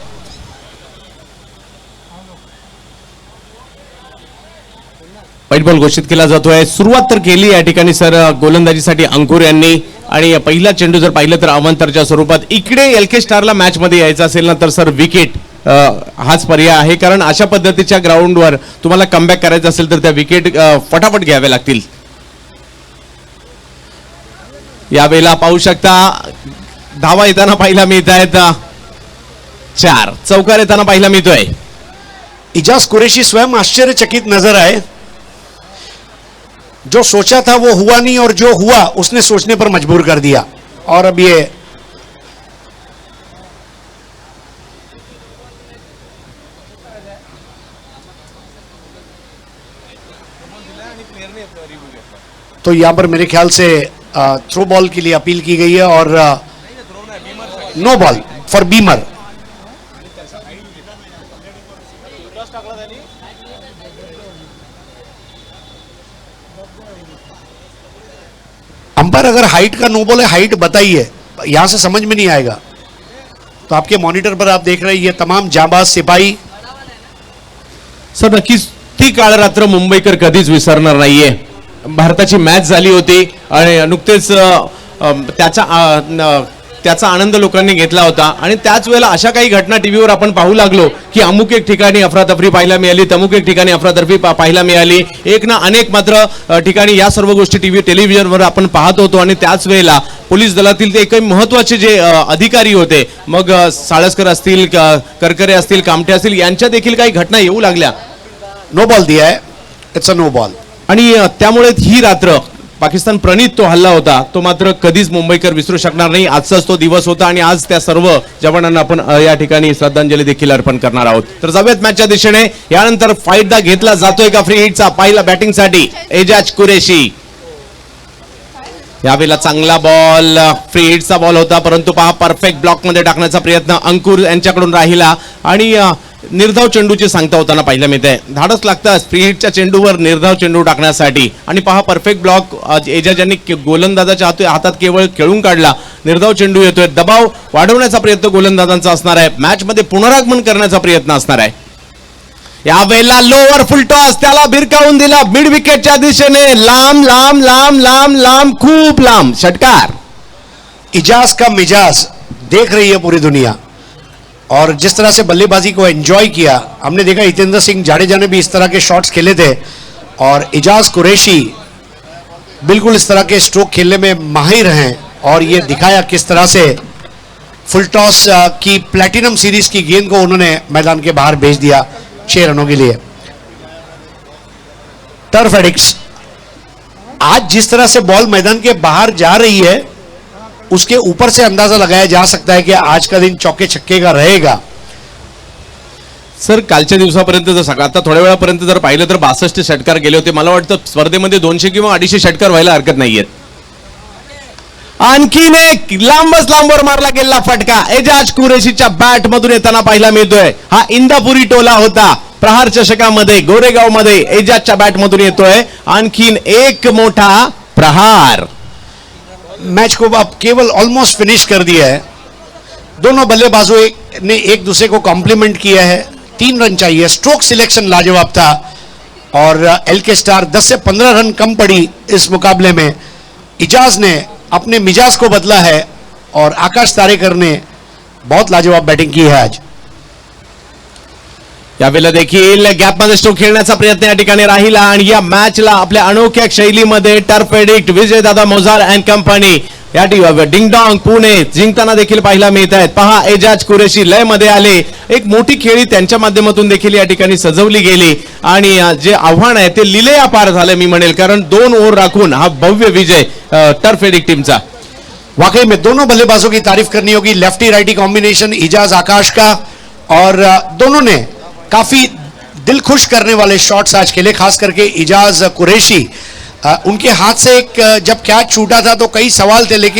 व्हाईट बॉल घोषित केला जातोय. सुरुवात तर केली या ठिकाणी सर गोलंदाजीसाठी अंकुर यांनी, आणि पहिला चेंडू जर पाहिलं तर अवांतरच्या स्वरूपात. इकडे एलके स्टारला मॅच मध्ये यायचं असेल ना तर सर विकेट हाच पर्याय आहे, कारण अशा पद्धतीच्या ग्राउंडवर तुम्हाला कमबॅक करायचं असेल तर त्या विकेट फटाफट घ्याव्या लागतील. यावेळेला पाहू शकता धावा येताना पाहायला मिळत आहेत 4, चौकार येताना पाहायला मिळतोय. इजाज कुरैशी स्वयं आश्चर्यचकित नजर आए. जो सोचा था वो हुआ नहीं और जो हुआ उसने सोचने पर मजबूर कर दिया. और अब ये तो यहां पर मेरे ख्याल से थ्रो बॉल के लिए अपील की गई है और no ball for beamer. Umpire अगर हाइट का नो बॉल है, हाइट बताइए, यहां से समझ में नहीं आएगा. तो आपके मॉनिटर पर आप देख रहे हैं ये तमाम जांबाज सिपाही. सर नक्कीच ती काळ रात्र मुंबईकर कधीच विसरणार नाहीये. भारताची मॅच झाली होती आणि नुकतेच त्याचा आनंद लोकांनी घेतला होता, आणि त्याच वेळेला अशा काही घटना टीव्हीवर आपण पाहू लागलो की अमुक एक ठिकाणी अफरातफरी पाहायला मिळाली, तमुक एक ठिकाणी अफरातफरी पाहायला मिळाली, एक ना अनेक मात्र ठिकाणी या सर्व गोष्टी टेलिव्हिजनवर आपण पाहत होतो. आणि त्याच वेळेला पोलीस दलातील ते काही महत्वाचे जे अधिकारी होते, मग साळसकर असतील, करकरे असतील, कामटे असतील, यांच्या देखील काही घटना येऊ लागल्या. नो बॉल दिया है, इट्स अ नो बॉल. आणि त्यामुळे ही रात्र पाकिस्तान प्रणित तो हल्ला होता तो मात्र कधीच मुंबईकर विसरू शकणार नाही. आजचाच तो दिवस होता आणि आज त्या सर्व जवानांना आपण या ठिकाणी श्रद्धांजली देखील अर्पण करणार आहोत. तर जाऊयात मॅचच्या दिशेने. यानंतर फाईटदा घेतला जातोय का फ्री हिटचा पहिला बॅटिंगसाठी एजाज कुरेशी. यावेळेला चांगला बॉल, फ्री हिटचा बॉल होता, परंतु पहा परफेक्ट ब्लॉक मध्ये टाकण्याचा प्रयत्न अंकुर यांच्याकडून राहिला आणि निर्धाव चेंडूची सांगता होताना पाहिलं मिळतंय. धाडस लागतं फ्री हिटच्या चेंडूवर निर्धाव चेंडू टाकण्यासाठी. आणि पहा परफेक्ट ब्लॉक एजाज यांनी गोलंदाजाच्या हातात केवळ खेळून काढला. निर्धाव चेंडू येतोय, दबाव वाढवण्याचा प्रयत्न गोलंदाजांचा असणार आहे, मॅच मध्ये पुनरागमन करण्याचा प्रयत्न असणार आहे. यावेळेला लोअर फुल टॉस, त्याला भिरकावून दिला मिड विकेटच्या दिशेने, लांब लांब लांब लांब लांब खूप लांब षटकार. इजाज का मिजाज देख रही है पूरी दुनिया, और जिस तरह से बल्लेबाजी को एंजॉय किया हमने देखा. हितेंद्र सिंह जाडेजा ने भी इस तरह के शॉट्स खेले थे और इजाज कुरैशी बिल्कुल इस तरह के स्ट्रोक खेलने में माहिर हैं. और ये दिखाया किस तरह से फुल टॉस की प्लैटिनम सीरीज की गेंद को उन्होंने मैदान के बाहर भेज दिया 6 रनों के लिए. टर्फ एडिक्स, आज जिस तरह से बॉल मैदान के बाहर जा रही है उसके ऊपर से अंदाजा लगाया जा सकता है कि आज का दिन चौके छक्के का रहेगा. सर कालच्या दिवसापर्यंत जर सगळं आता थोड्या वेळापर्यंत जर पाहिलं तर 62 षटकार गेले होते. मला वाटतं स्पर्धेमध्ये 200 किंवा 250 षटकार व्हायला हरकत नाहीयेत. आणखीन एक लांबच लांबवर मारला गेलेला फटका एजाज कुरेशीच्या बॅट मधून येताना पाहायला मिळतोय. हा इंदापुरी टोला होता. प्रहार चषकामध्ये गोरेगाव मध्ये एजाजच्या बॅट मधून येतोय आणखीन एक मोठा प्रहार. मैच को अब केवल ऑलमोस्ट फिनिश कर दिया है. दोनों बल्लेबाजों ने एक दूसरे को कॉम्प्लीमेंट किया है. 3 रन चाहिए. स्ट्रोक सिलेक्शन लाजवाब था और एलके स्टार 10 से 15 रन कम पड़ी इस मुकाबले में. इजाज ने अपने मिजाज को बदला है और आकाश तारेकर ने बहुत लाजवाब बैटिंग की है आज. यावेळेला देखील गॅपमध्ये स्ट्रोक खेळण्याचा प्रयत्न या ठिकाणी राहिला आणि या मॅचला आपल्या अनोख्या शैलीमध्ये turf addict Vijaydada मोजार and company या डिंगडॉंग पुणे जिंकताना देखील पाहायला मिळत आहेत. पहा एजाज कुरेशी लय मध्ये आले. एक मोठी खेळी त्यांच्या माध्यमातून देखील या ठिकाणी सजवली गेली आणि जे आव्हान आहे ते लिलेया पार झालं मी म्हणेल, कारण 2 ओव्हर राखून हा भव्य विजय टर्फ एडिक्ट टीमचा. वाकई में दोनों बल्लेबाजों की तारीफ करनी होगी. लेफ्टी राइटी कॉम्बिनेशन इजाज आकाश का, और दोनों ने काफी दिल खुश करने वाले शॉट्स आज खेले. खास करके इजाज कुरैशी, उनके हाथ से एक जब कैच छूटा था तो कई सवाल थे, लेकिन